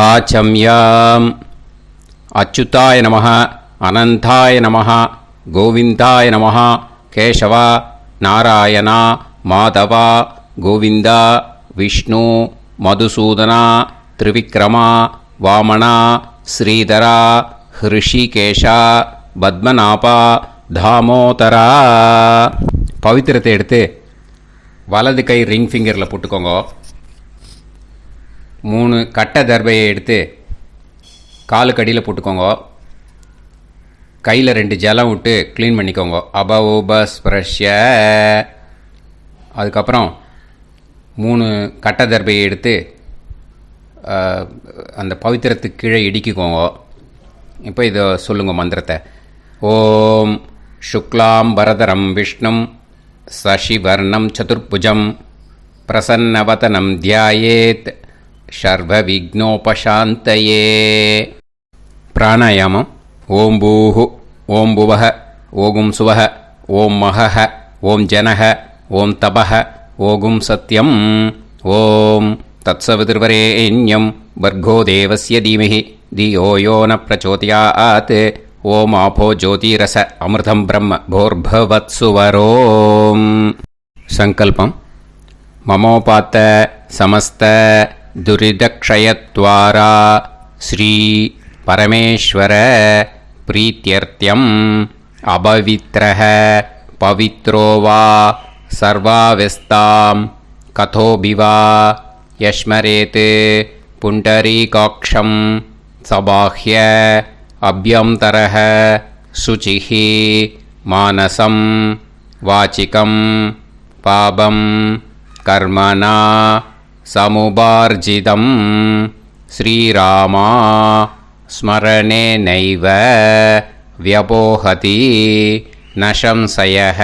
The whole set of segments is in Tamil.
ஆச்சம்யாம். அச்சுதாய நமः, அனந்தாய நமः, கோவிந்தாய நமः, கேசவா, நாராயணா, மாதவா, கோவிந்தா, விஷ்ணு, மதுசூதனா, திரிவிக்ரமா, வாமனா, ஸ்ரீதரா, ஹிருஷிகேஷா, பத்மநாபா, தாமோதரா. பவித்திரத்தை எடுத்து வலது கை ரிங் ஃபிங்கரில் போட்டுக்கோங்க. 3 கட்டை தர்பையை எடுத்து காலுக்கடியில் போட்டுக்கோங்க. கையில் 2 ஜலம் விட்டு க்ளீன் பண்ணிக்கோங்க. அபௌபஸ்பிரஷ்ய. அதுக்கப்புறம் 3 கட்டை தர்பையை எடுத்து அந்த பவித்திரத்துக்கு கீழே இடிக்கிக்கோங்க. இப்போ இதை சொல்லுங்க மந்திரத்தை. ஓம் சுக்லாம் வரதரம் விஷ்ணும் சசிவர்ணம் சதுர்புஜம் பிரசன்னவதனம் தியாயேத் சர்வ விக்னோபசாந்தயே. பிராணாயாமம். ஓம் பூஹு, ஓம் புவஹ, ஓகும் சுவஹ, ஓம் மஹஹ, ஓம் ஜனஹ, ஓம் தபஹ, ஓகும் சத்யம். ஓம் தத்சவிதுர்வரேண்யம் வர்கோ தேவஸ்ய தீமஹி தியோ யோ ந பிரச்சோதயாத். ஓம் ஆபோ ஜோதிரச அமிர்தம் பிரம்ம போர்பவத்சுவரோம். சங்கல்பம். மமோபாத்த சமஸ்த துரிதக்ஷயத்வாரா ஸ்ரீ பரமேஸ்வர பிரீத்யர்த்தியம் அபவித்ரஹ பவித்ரோ வா சர்வாவஸ்தாம் கதோபிவா யஸ்மரேத் புண்டரீகாக்ஷம் சபாஹ்ய அப்யந்தரஹ சுசிஹ மானசம் வாசிகம் பாபம் கர்மணா சமுபார்ஜிதம் ஸ்ரீராமா ஸ்மரணேனைவ வ்யபோஹதி நசம்சயः.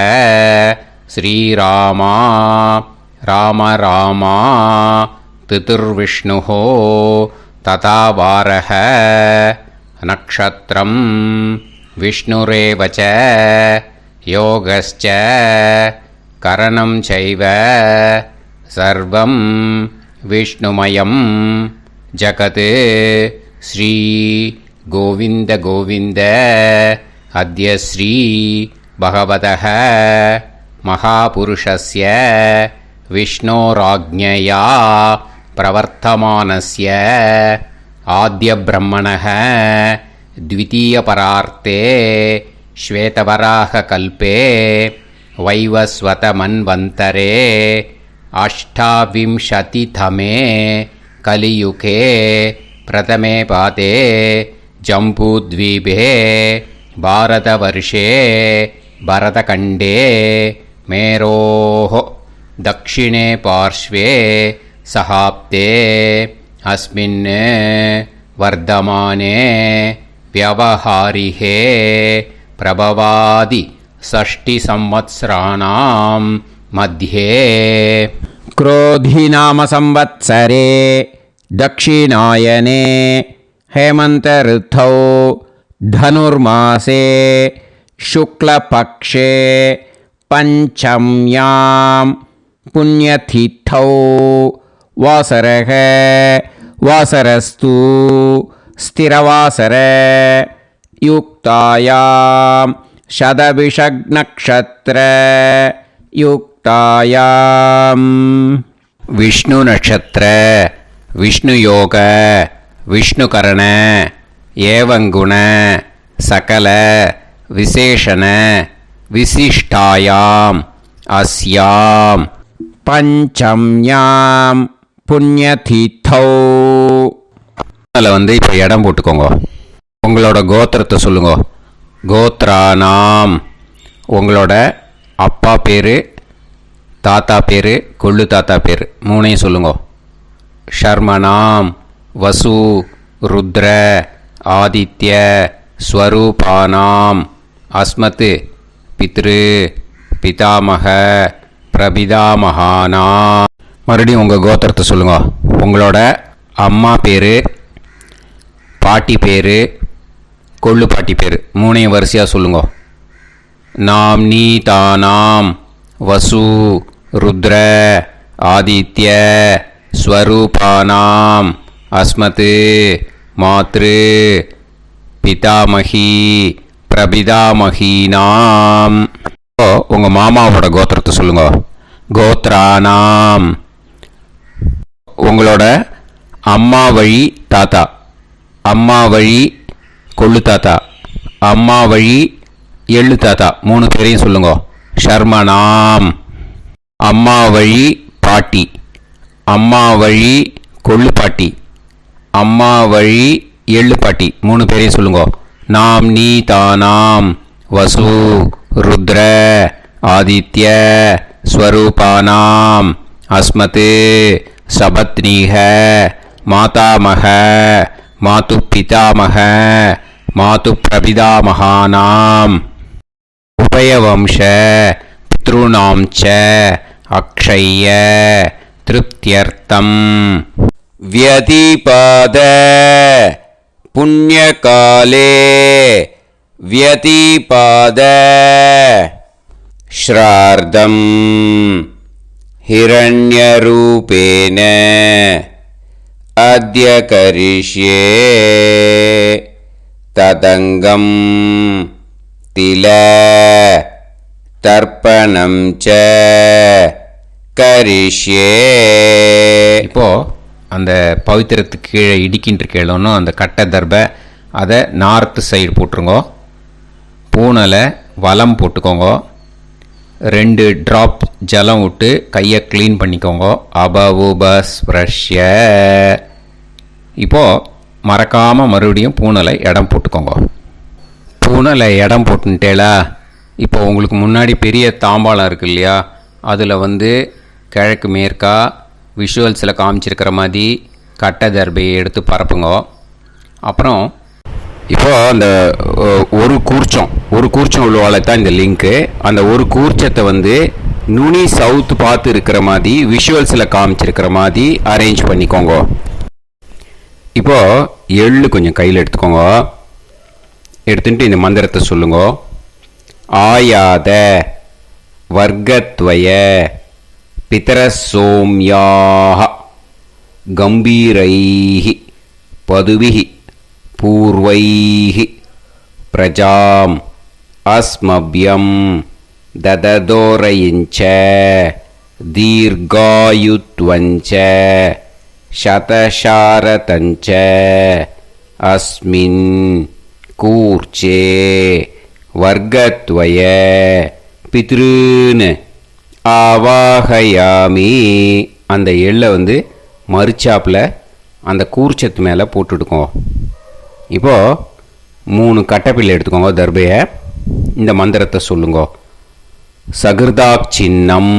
ஸ்ரீராமா ராம ராமா திதிர்விஷ்ணுः ததா வாரः நக்ஷத்ரம் விஷ்ணுரேவ ச யோகஸ்ச கரணம் சைவ சர்வம் விஷ்ணுமயம் ஜகத். ஸ்ரீ கோவிந்த கோவிந்த அத்ய ஸ்ரீ பகவதः மகாபுருஷஸ்ய விஷ்ணோராஜ்ஞயா பிரவர்த்தமானஸ்ய ஆத்ய பிரம்மணः த்விதீயபரார்த்தே ஸ்வேதவராக கல்பே வைவஸ்வத மன்வந்தரே அஷ்டாவிம்சதிதமே கலியுகே பிரதமே பாதே ஜம்பூத்வீபே பாரதவர்ஷே பரதகண்டே மேரோः தக்ஷிணே பார்ஷ்வே சஹாப்தே அஸ்மின் வர்தமானே வியவஹாரிஹே பிரபவாதி षष्टि संवत्सराणां मध्ये क्रोधिनाम संवत्सरे दक्षिणायने हेमंत ऋतौ धनुर्मासे शुक्लपक्षे पंचम्यां पुण्यतिथौ वासरः वासरस्तु स्थिरवासर युक्तायां शतभिषग्नक्षत्र युक्तायां विष्णु नक्षत्र विष्णु योग विष्णुकरण एवं गुण सकल विशेषण विशिष्टायां अस्यां पंचम्यां पुण्यतिथौ. அதில் வந்து இப்போ இடம் போட்டுக்கோங்க. உங்களோட கோத்திரத்தை சொல்லுங்க. கோத்ரானாம். உங்களோட அப்பா பேர், தாத்தா பேர், கொள்ளு தாத்தா பேர் 3ஐயும் சொல்லுங்க. ஷர்மனாம் வசு ருத்ர ஆதித்ய ஸ்வரூபானாம் அஸ்மத் பித்ரு பிதாமக பிரபிதாமகானா. மறுபடியும் உங்கள் கோத்திரத்தை சொல்லுங்க. உங்களோட அம்மா பேர், பாட்டி பேர், கொள்ளு பாட்டி பேர் 3ஐயும் வரிசையாக சொல்லுங்க. நாம் நீ தானாம் வசு ருத்ர ஆதித்ய ஸ்வரூபானாம் அஸ்மத் மாத்ரு பிதாமகி பிரபிதாமகீனாம். உங்கள் மாமாவோட கோத்திரத்தை சொல்லுங்க. கோத்ரானாம். உங்களோட அம்மா வழி தாத்தா, அம்மா வழி கொள்ளு தாத்தா, அம்மா வழி எள்ளு தாத்தா 3 பேரையும் சொல்லுங்க. ஷர்மனாம். அம்மா வழி பாட்டி, அம்மா வழி கொள்ளு பாட்டி, அம்மா வழி எள்ளு பாட்டி 3 பேரையும் சொல்லுங்க. நாம் நீ தானாம் வசு ருத்ர ஆதித்ய ஸ்வரூபானாம் அஸ்மத் சபத்னீஹ மாதாமக மாது பிதாமக மாது பிரபிதாமகானாம் உபயவம்ச பித்ருணாம் ச அக்ஷய்ய திருப்தியர்த்தம் வியதிபாத புண்ணியகாலே வியதிபாத ஸ்ரார்த்தம் ஹிரண்யரூபேன அத்ய கரிஷ்யே ததங்கம் தில தர்ப்பணம் ச கரிஷ்யே. இப்போ அந்த பவித்திரத்துக்கு கீழே இடிக்கின்ற கீழோன்னு அந்த கட்டை தர்பை அதை நார்த்து சைடு போட்டுருங்கோ. பூனலை வலம் போட்டுக்கோங்க. 2 ட்ராப் ஜலம் விட்டு கையை க்ளீன் பண்ணிக்கோங்க. அபவுபஸ்ப்ரஷ்ய. இப்போது மறக்காமல் மறுபடியும் பூனலை இடம் போட்டுக்கோங்க. பூனலை இடம் போட்டுட்டேலா. இப்போ உங்களுக்கு முன்னாடி பெரிய தாம்பாளம் இருக்கு இல்லையா, அதில் கிழக்கு மேற்கா விஷுவல்ஸில் காமிச்சிருக்கிற மாதிரி கட்டை தர்பையை எடுத்து பரப்புங்க. அப்புறம் இப்போது அந்த ஒரு கூர்ச்சம் உள்ளவாழ தான் இந்த லிங்க்கு. அந்த ஒரு கூர்ச்சத்தை நுனி சவுத்து பார்த்து இருக்கிற மாதிரி விஷுவல்ஸில் காமிச்சிருக்கிற மாதிரி அரேஞ்ச் பண்ணிக்கோங்க. இப்போது எள்ளு கொஞ்சம் கையில் எடுத்துக்கோங்க. எடுத்துட்டு இந்த மந்திரத்தை சொல்லுங்க. ஆயாத வர்க்கத்வய பிதரசோம்யாக கம்பீரைஹி பதுவிஹி பூர்வைஹி பிரஜாம் அஸ்மப்யம் தததோரயிஞ்ச தீர்காயுத்வஞ்ச சதசாரதஞ்ச அஸ்மின் கூர்ச்சே வர்க்கத்வய பித்ருன்னு ஆவாகயாமி. அந்த எள்ளை மறுச்சாப்பில் அந்த கூர்ச்சத்து மேலே போட்டுடுக்கோங்க. இப்போது 3 கட்டைப்பிள்ளை எடுத்துக்கோங்க. தர்பையை இந்த மந்திரத்தை சொல்லுங்க. சகிருதாக் சின்னம்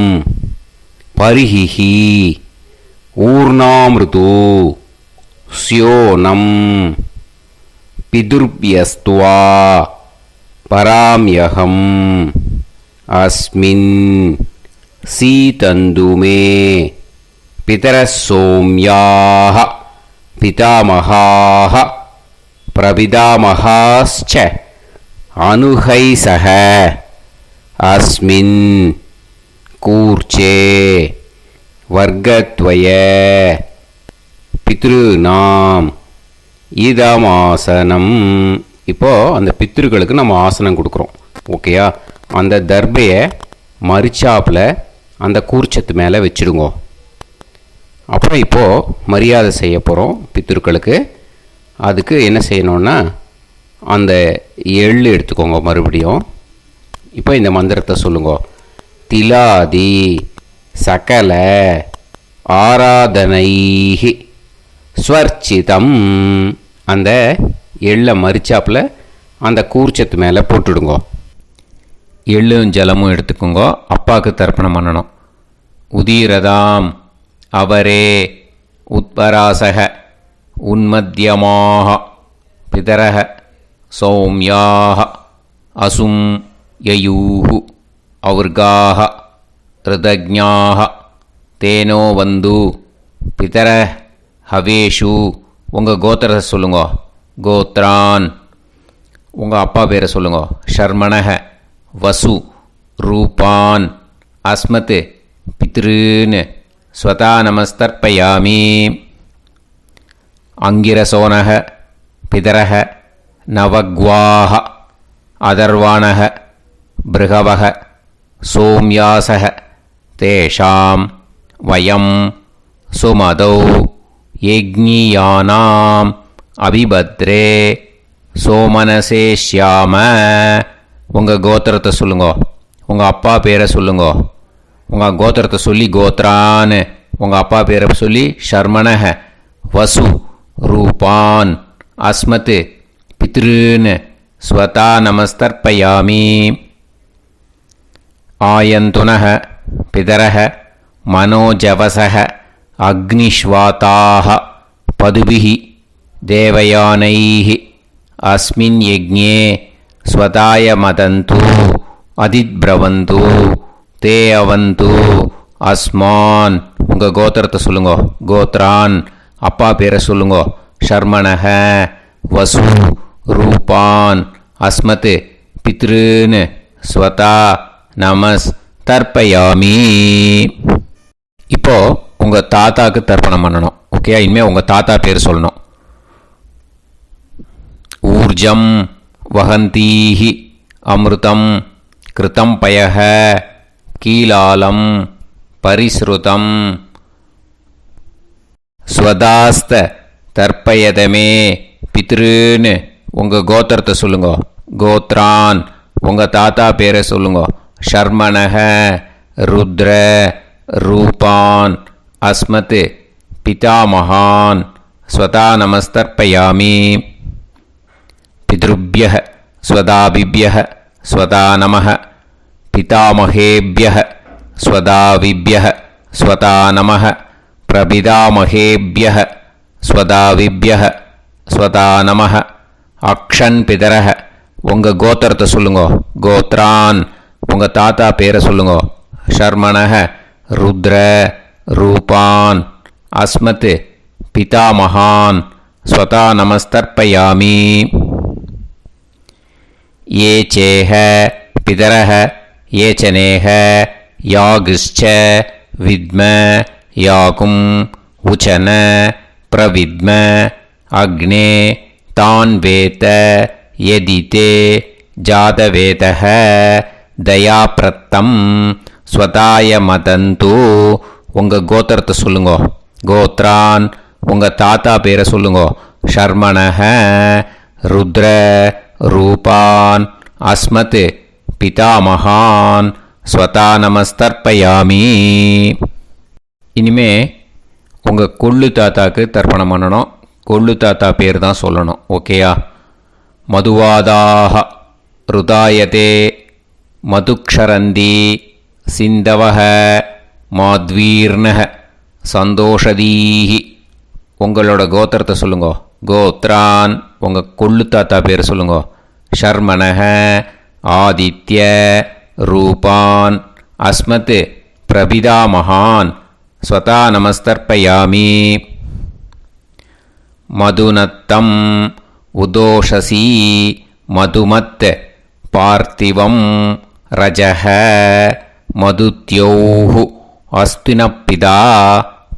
பரிஹிஹி ஊர்ணாமிருது ஸ்யோனம் பிதுர்பியஸ்துவா பராம்யகம் அஸ்மின் சீதந்துமே பிதரசோம்யாக பிதாமகாः பிரபிதாமகாश्च அனுகைசக அஸ்மின் கூர்ச்சே வர்க்கத்வய பித்ருநாம் இதமாசனம். இப்போது அந்த பித்ருக்களுக்கு நம்ம ஆசனம் கொடுக்குறோம். ஓகேயா? அந்த தர்பையை மறுச்சாப்பில் அந்த கூர்ச்சத்து மேலே வச்சுடுங்க. அப்புறம் இப்போது மரியாதை செய்ய போகிறோம் பித்ருக்களுக்கு. அதுக்கு என்ன செய்யணுன்னா அந்த எள்ளு எடுத்துக்கோங்க. மறுபடியும் இப்போ இந்த மந்திரத்தை சொல்லுங்க. திலாதி சகல ஆராதனைஹி ஸ்வர்ச்சிதம். அந்த எள்ளை மரிச்சாப்பில் அந்த கூர்ச்சத்து மேலே போட்டுடுங்க. எள்ளும் ஜலமும் எடுத்துக்கோங்க. அப்பாவுக்கு தர்ப்பணம் பண்ணணும். உதீரதாம் அவரே உத்பராசக உன்மத்தியமாக பிதரக சௌமியாக அசும் யயூஹு அவர்காக ரிதஜ்ஞாக தேனோ வந்து பிதர ஹவேஷு. உங்கள் கோத்திரத்தை சொல்லுங்க. கோத்ரான். உங்கள் அப்பா பேரை சொல்லுங்க. ஷர்மணக வசு ரூபான் அஸ்மத் பித்ருன்னு ஸ்வதா நமஸ்தர்ப்பயாமி. அங்கிரசோனக பிதரக நவக்வாஹ அதர்வாணக பிருகவக சோம்யாசக தேஷாம் வயம் சுமதௌ யஜ்ஞியானாம் அபிபத்ரே சோமனசேஷ்யாம. உங்கள் கோத்திரத்தை சொல்லுங்கோ, உங்கள் அப்பா பேரை சொல்லுங்கோ. உங்கள் கோத்திரத்தை சொல்லி கோத்ரான்னு, உங்கள் அப்பா பேரை சொல்லி ஷர்மணக வசு ரூபான் அஸ்மத் பித்ருன்னு ஸ்வதா நமஸ்தர்ப்பயாமி. ஆயந்துனக பிதரக மனோஜவசக அக்னிஷ்வாதாக பதுபிஹி தேவயானைஹி அஸ்மின் யஜ்ஞே ஸ்வதாய மதந்து அதித்பிரவந்து தே அவது அஸ்மான். உங்கள் கோத்திரத்தை சொல்லுங்கோ, கோத்ரான் அப்பா பேரை சொல்லுங்கோ. ஷர்மணக வசு ரூபான் அஸ்மத் பித்ருன்னு ஸ்வதா நமஸ் தர்ப்பயாமி. இப்போ உங்கள் தாத்தாக்கு தர்ப்பணம் பண்ணணும். ஓகே, இனிமேல் உங்கள் தாத்தா பேர் சொல்லணும். ஊர்ஜம் வஹந்தீஹி அமிர்தம் கிருதம் பயஹ கீலாலம் பரிஸ்ருதம் ஸ்வதாஸ்த தர்ப்பயதமே பித்ருன்னு உங்கள் கோத்திரத்தை சொல்லுங்க. கோத்ரான் உங்கள் தாத்தா பேரை சொல்லுங்க. ஷர்மணக ருத்ர ரூபான் அஸ்மத் பிதாமகான் ஸ்வதா நமஸ்தர்ப்பயாமி. பித்ருப்யஹ ஸ்வதாபிப்யஹ ஸ்வதா நமஹ பிதாமகேப்யஹ ஸ்வதாவிப்யஹ ஸ்வதா நமஹ பிரபிதாமகேப்யஹ ஸ்வதாவிப்யஹ ஸ்வதா நமஹ. அக்ஷன் பிதரஹ உங்கள் கோத்திரத்தை சொல்லுங்கோ. கோத்ரான் உங்கள் தாத்தா பேரை சொல்லுங்கோ. ஷர்மணஹ ருத்ர ரூபான் அஸ்மத் பிதாமகான் ஸ்வதா நமஸ்தர்ப்பயாமி. ये चेह पितरः ये च नेह यागश्च विद्म याकुम् उचन प्रविद्म अग्ने तान् वेत यदिते जातवेतः दयाप्रत्तं स्वताय मदन्तु. உங்கள் கோத்திரத்தை சொல்லுங்கோ. கோத்ரான் உங்கள் தாத்தா பேரை சொல்லுங்கோ. ஷர்மணஹ ருத்ர ரூபான் அஸ்மத் பிதாமகான் ஸ்வதா நமஸ்தர்ப்பயாமி. இனிமே உங்கள் கொள்ளு தாத்தாக்கு தர்ப்பணம் பண்ணணும். கொள்ளு தாத்தா பேர் தான் சொல்லணும். ஓகேயா? மதுவாதாக ருதாயதே மதுக்ஷரந்தி சிந்தவஹ மாத்வீர்ணஹ சந்தோஷதீஹி. உங்களோட கோத்திரத்தை சொல்லுங்கோ. கோத்ரான் உங்கள் கொள்ளு தாத்தா பேர் சொல்லுங்கோ. ஷர்மணஹ ஆதித்ய ரூபான் அஸ்மத் பிரபிதாமகான் ஸ்வதா நமஸ்தர்ப்பயாமி. மதுநத்தம் உதோஷசி மதுமத் பார்த்திவம் ரஜஹ மதுத்யோஹு அஸ்தினப்பிதா.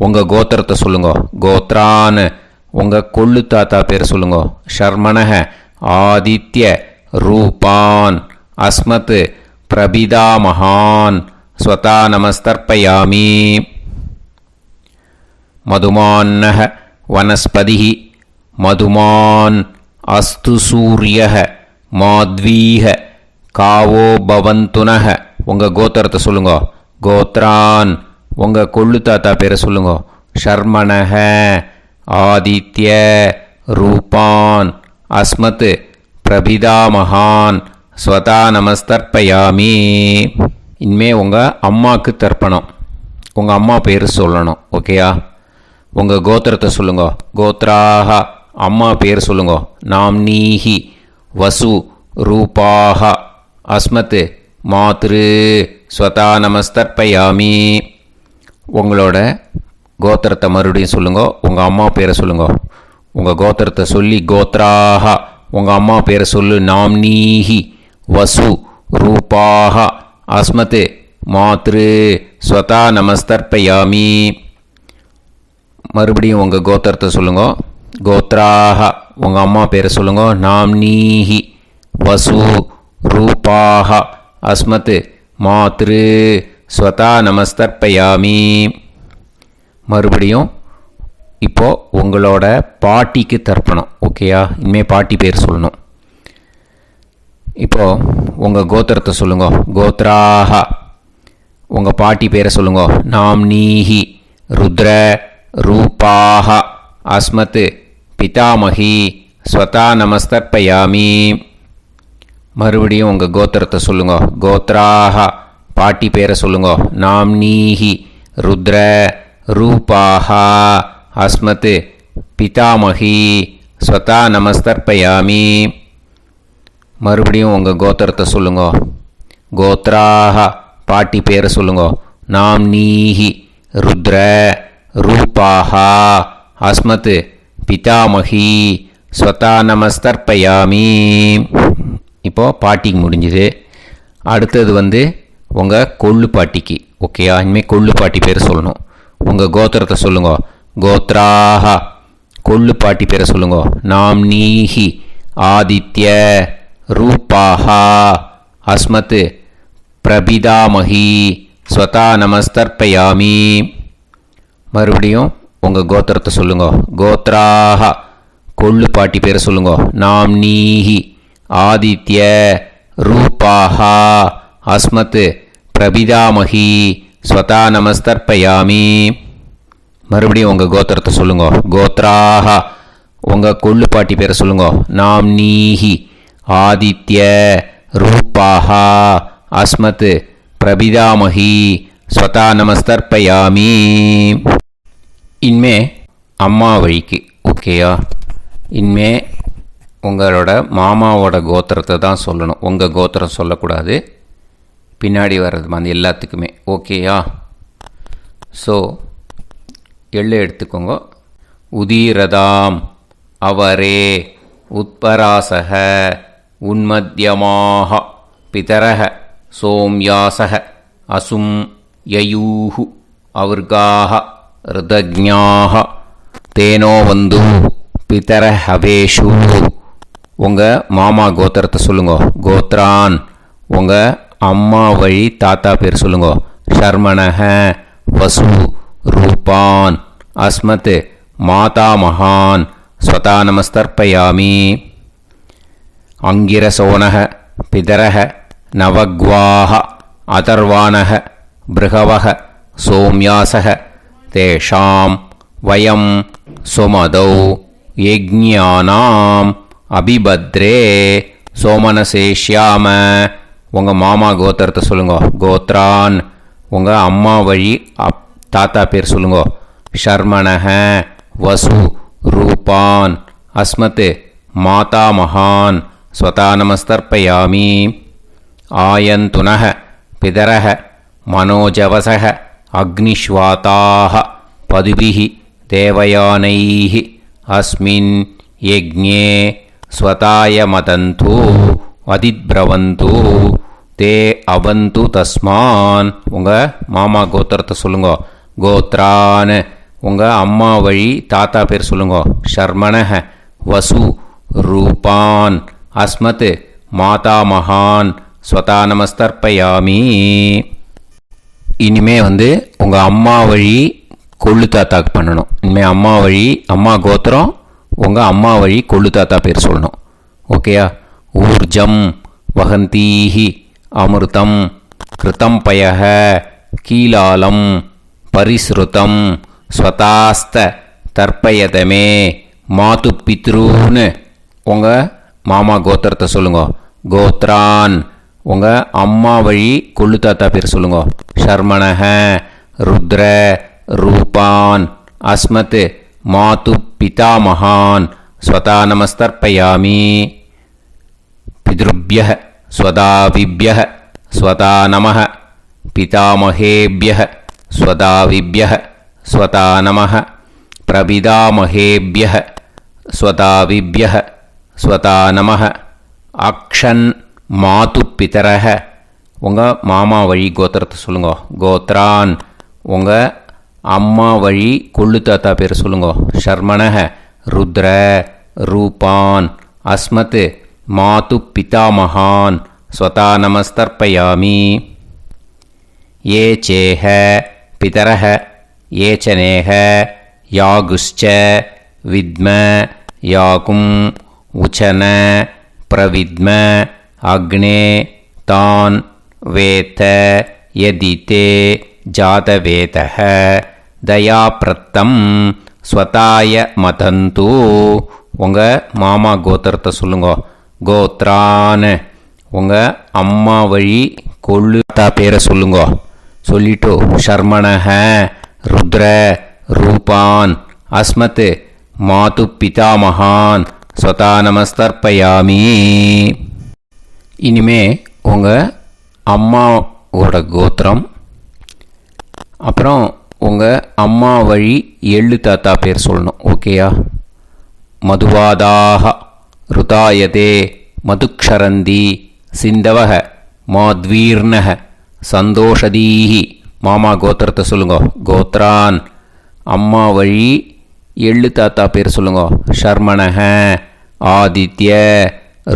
உங்கள் கோத்திரத்தை சொல்லுங்கோ. கோத்ரான் உங்கள் கொள்ளு தாத்தா பேர் சொல்லுங்கோ. ஷர்மணஹ ஆதித்ய ரூபான் அஸ்மத் பிரபிதாமகான் ஸ்வதா நமஸ்தர்ப்பயாமி. மதுமான்னஹ வனஸ்பதிஹி மதுமான் அஸ்து சூரியஹ மாத்வீஹ காவோ பவந்துனஹ. உங்கள் கோத்திரத்தை சொல்லுங்கோ. கோத்ரான் உங்கள் கொள்ளு தாத்தா பேரை சொல்லுங்கோ. ஷர்மணஹ ஆதித்ய ரூபான் அஸ்மத் பிரபிதாமகான் ஸ்வதா நமஸ்தர்ப்பயாமி. இனிமே உங்கள் அம்மாவுக்கு தர்ப்பணம். உங்கள் அம்மா பேர் சொல்லணும். ஓகேயா? உங்கள் கோத்திரத்தை சொல்லுங்கோ. கோத்ராக அம்மா பேர் சொல்லுங்கோ. நாம்னீஹி வசு ரூபாக அஸ்மத் மாத்ரு ஸ்வதா நமஸ்தர்ப்பயாமி. உங்களோட கோத்திரத்தை மறுபடியும் சொல்லுங்கோ. உங்கள் அம்மா பேரை சொல்லுங்கோ. உங்கள் கோத்திரத்தை சொல்லி கோத்ராக உங்கள் அம்மா பேரை சொல்லு. நாம்னீஹி வசு ரூபாக அஸ்மத் மாத்ரு ஸ்வதா நமஸ்தர்ப்பயாமி. மறுபடியும் உங்கள் கோத்திரத்தை சொல்லுங்கோ. கோத்ராஹ உங்கள் அம்மா பேரை சொல்லுங்க. நாம்னீஹி வசு ரூபாஹ அஸ்மத் மாத்ரு ஸ்வதா நமஸ்தர்ப்பயாமி. மறுபடியும் இப்போது உங்களோட பாட்டிக்கு தர்ப்பணம். ஓகேயா? இனிமேல் பாட்டி பேர் சொல்லணும். இப்போது உங்கள் கோத்திரத்தை சொல்லுங்க. கோத்ராஹ உங்கள் பாட்டி பேரை சொல்லுங்க. நாம்னீஹி ருத்ர ரூபாஹ அஸ்மத் பிதாமகி ஸ்வதா நமஸ்தர்ப்பயாமி. மறுபடியும் உங்கள் கோத்திரத்தை சொல்லுங்க. கோத்ராஹ பாட்டி பேரை சொல்லுங்க. நாம்னீஹி ருத்ர ரூபாஹ அஸ்மத் பிதாமகி ஸ்வதா நமஸ்தர்ப்பயாமி. மறுபடியும் உங்கள் கோத்திரத்தை சொல்லுங்க. கோத்ராஹ பாட்டி பேரை சொல்லுங்க. நாம்னீஹி ருத்ர ரூபாஹ அஸ்மத் பிதாமகி ஸ்வதா நமஸ்தர்ப்பயாமி. இப்போது பாட்டிக்கு முடிஞ்சுது. அடுத்தது உங்கள் கொள்ளு பாட்டிக்கு. ஓகேயா? இனிமேல் கொள்ளு பாட்டி பேர் சொல்லணும். உங்கள் கோத்திரத்தை சொல்லுங்க. கோத்ராஹ கொள்ளு பாட்டி பேரை சொல்லுங்க. நாம்னீஹி ஆதித்ய ரூபாஹ அஸ்மத் பிரபிதாமகி ஸ்வதா நமஸ்தர்ப்பயாமி. மறுபடியும் உங்கள் கோத்திரத்தை சொல்லுங்க. கோத்ராஹ கொள்ளு பாட்டி பேரை சொல்லுங்க. நாம்னீஹி ஆதித்ய ரூபாஹ அஸ்மத் பிரபிதாமகி ஸ்வதா நமஸ்தர்ப்பயாமி. மறுபடியும் உங்கள் கோத்திரத்தை சொல்லுங்க. கோத்ராஹ உங்கள் கொள்ளு பாட்டி பேரை சொல்லுங்க. நாம்னீஹி ஆதித்ய ரூபாஹ அஸ்மத் பிரபிதாமகி ஸ்வதா நமஸ்தர்ப்பயாமி. இனிமே அம்மா வழிக்கு. ஓகேயா? இனிமே உங்களோட மாமாவோட கோத்திரத்தை தான் சொல்லணும். உங்கள் கோத்திரம் சொல்லக்கூடாது. பின்னாடி வர்றது அந்த எல்லாத்துக்குமே. ஓகேயா? ஸோ எள்ளு எடுத்துக்கோங்க. உதீரதாம் அவரே உத்பராசக உன்மத்யமாக பிதரக சோம்யாசக அசும் யயூஹு அவர்காக ருதஜ்ஞாக தேனோ வந்து பிதர ஹவேஷு. உங்கள் மாமா கோத்திரத்தை சொல்லுங்க. கோத்ரான் உங்கள் அம்மா வழி தாத்தா பேர் சொல்லுங்க. ஷர்மணக வசு ரூபான் அஸ்மத் மாதா மகான் ஸ்வதா நமஸ்தர்ப்பயாமி. அங்கிரசோனக பிதரக நவக்வாஹ அதர்வானக பிருகவக சோம்யாசக தேஷாம் வயம் சுமதௌ யஜ்ஞானாம் அபிபத்ரே சோமனசேஷ்யாம. உங்கள் மாமா கோத்திரத்தை சொல்லுங்க. கோத்ரான் உங்கள் அம்மா வழி தாத்தா பேர் சொல்லுங்க. ஷர்மணக வசு ரூபான் அஸ்மத் மாதா மகான் ஸ்வதா நமஸ்தர்ப்பயாமி. ஆயந்துனக பிதரக மனோஜவசக அக்னிஷ்வாதாக பதுபிஹி தேவயானைஹி அஸ்மின் யஜ்ஞே ஸ்வதாய மதந்து அதித்பிரவந்து தே அவந்து தஸ்மான். உங்கள் மாமா கோத்திரத்தை சொல்லுங்க. கோத்ரான் உங்கள் அம்மா வழி தாத்தா பேர் சொல்லுங்க. ஷர்மணக வசு ரூபான் அஸ்மத் மாதா மகான் ஸ்வதா நமஸ்தர்ப்பயாமி. இனிமே உங்கள் அம்மா வழி கொள்ளு தாத்தாக்கு பண்ணணும். இனிமேல் அம்மா வழி அம்மா கோத்திரம் உங்கள் அம்மா வழி கொள்ளு தாத்தா பேர் சொல்லணும். ஓகேயா? ஊர்ஜம் வகந்தீஹி அமிர்தம் கிருதம் பயக கீலாலம் பரிஸ்ருதம் ஸ்வதாஸ்த தர்ப்பயதமே மாது பித்ருன்னு. உங்கள் மாமா கோத்திரத்தை சொல்லுங்க. கோத்ரான் உங்கள் அம்மா வழி கொள்ளு தாத்தா பேர் சொல்லுங்க. ஷர்மணக ருத்ர ரூபான் அஸ்மத் மாது பிதாமகான் ஸ்வதா நமஸ்தர்ப்பயாமி. பித்ருப்யः ஸ்வதாவிப்யः ஸ்வதா நமः பிதாமகேப்யः ஸ்வதாவிப்யः ஸ்வதா நமः பிரபிதாமகேப்யः ஸ்வதாவிப்யः ஸ்வதா நமः. அக்ஷன் மாது பிதரக உங்கள் மாமா வழி கோத்திரத்தை சொல்லுங்க. கோத்ரான் உங்கள் அம்மா வழி கொள்ளு தாத்தா பேர் சொல்லுங்க. ஷர்மணக ருத்ர ரூபான் அஸ்மத் மாது பிதாமகான் ஸ்வதா நமஸ்தர்ப்பயாமி. ये चेह पितरः ये च नेह यागुश्च विद्म याकुं उचन प्रविद्म अग्ने तान् वेत यदिते जातवेतः दयाप्रत्तं स्वताय मदन्तु. உங்கள் மாமா கோத்திரத்தை சொல்லுங்க. கோத்ரான் உங்கள் அம்மா வழி கொள்ளுத்தா பேரை சொல்லுங்க. சொல்லிட்டு ஷர்மணஹ ருத்ர ரூபான் அஸ்மத் மாது பிதாமகான் ஸ்வதா நமஸ்தர்ப்பயாமி. இனிமே உங்கள் அம்மாவோட கோத்திரம், அப்புறம் உங்கள் அம்மா வழி எள்ளு தாத்தா பேர் சொல்லணும். ஓகேயா? மதுவாதாக ருதாயதே மதுக்ஷரந்தி சிந்தவக மாத்வீர்ணக சந்தோஷதீஹி. மாமா கோத்திரத்தை சொல்லுங்க. கோத்ரான் அம்மா வழி எள்ளு தாத்தா பேர் சொல்லுங்க. ஷர்மணஹ ஆதித்ய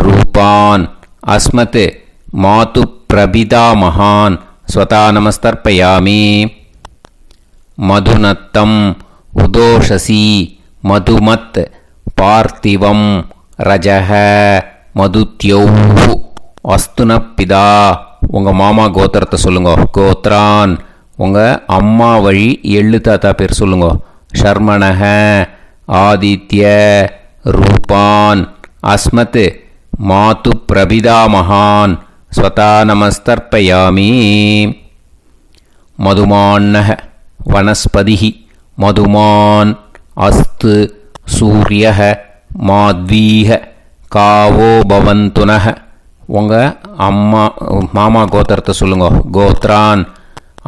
ரூபான் அஸ்மத் மாது பிரபிதா மகான் ஸ்வதா நமஸ்தர்ப்பயாமி. மதுநத்தம் உதோஷசி மதுமத் பார்த்திவம் ரஜஹ மதுத்யௌஹு அஸ்துனப்பிதா. உங்கள் மாமா கோத்திரத்தை சொல்லுங்க. கோத்ரான் உங்கள் அம்மா வழி எள்ளு தாத்தா பேர் சொல்லுங்க. ஷர்மணஹ ஆதித்ய ரூபான் அஸ்மத் மாது பிரபிதா மகான் ஸ்வதா நமஸ்தர்ப்பயாமி. மதுமான்னஹ வனஸ்பதிஹி மதுமான் அஸ்து சூரியஹ மாத்வீஹ காவோ பவந்துனஹ. உங்கள் மாமா கோத்திரத்தை சொல்லுங்க. கோத்ரான்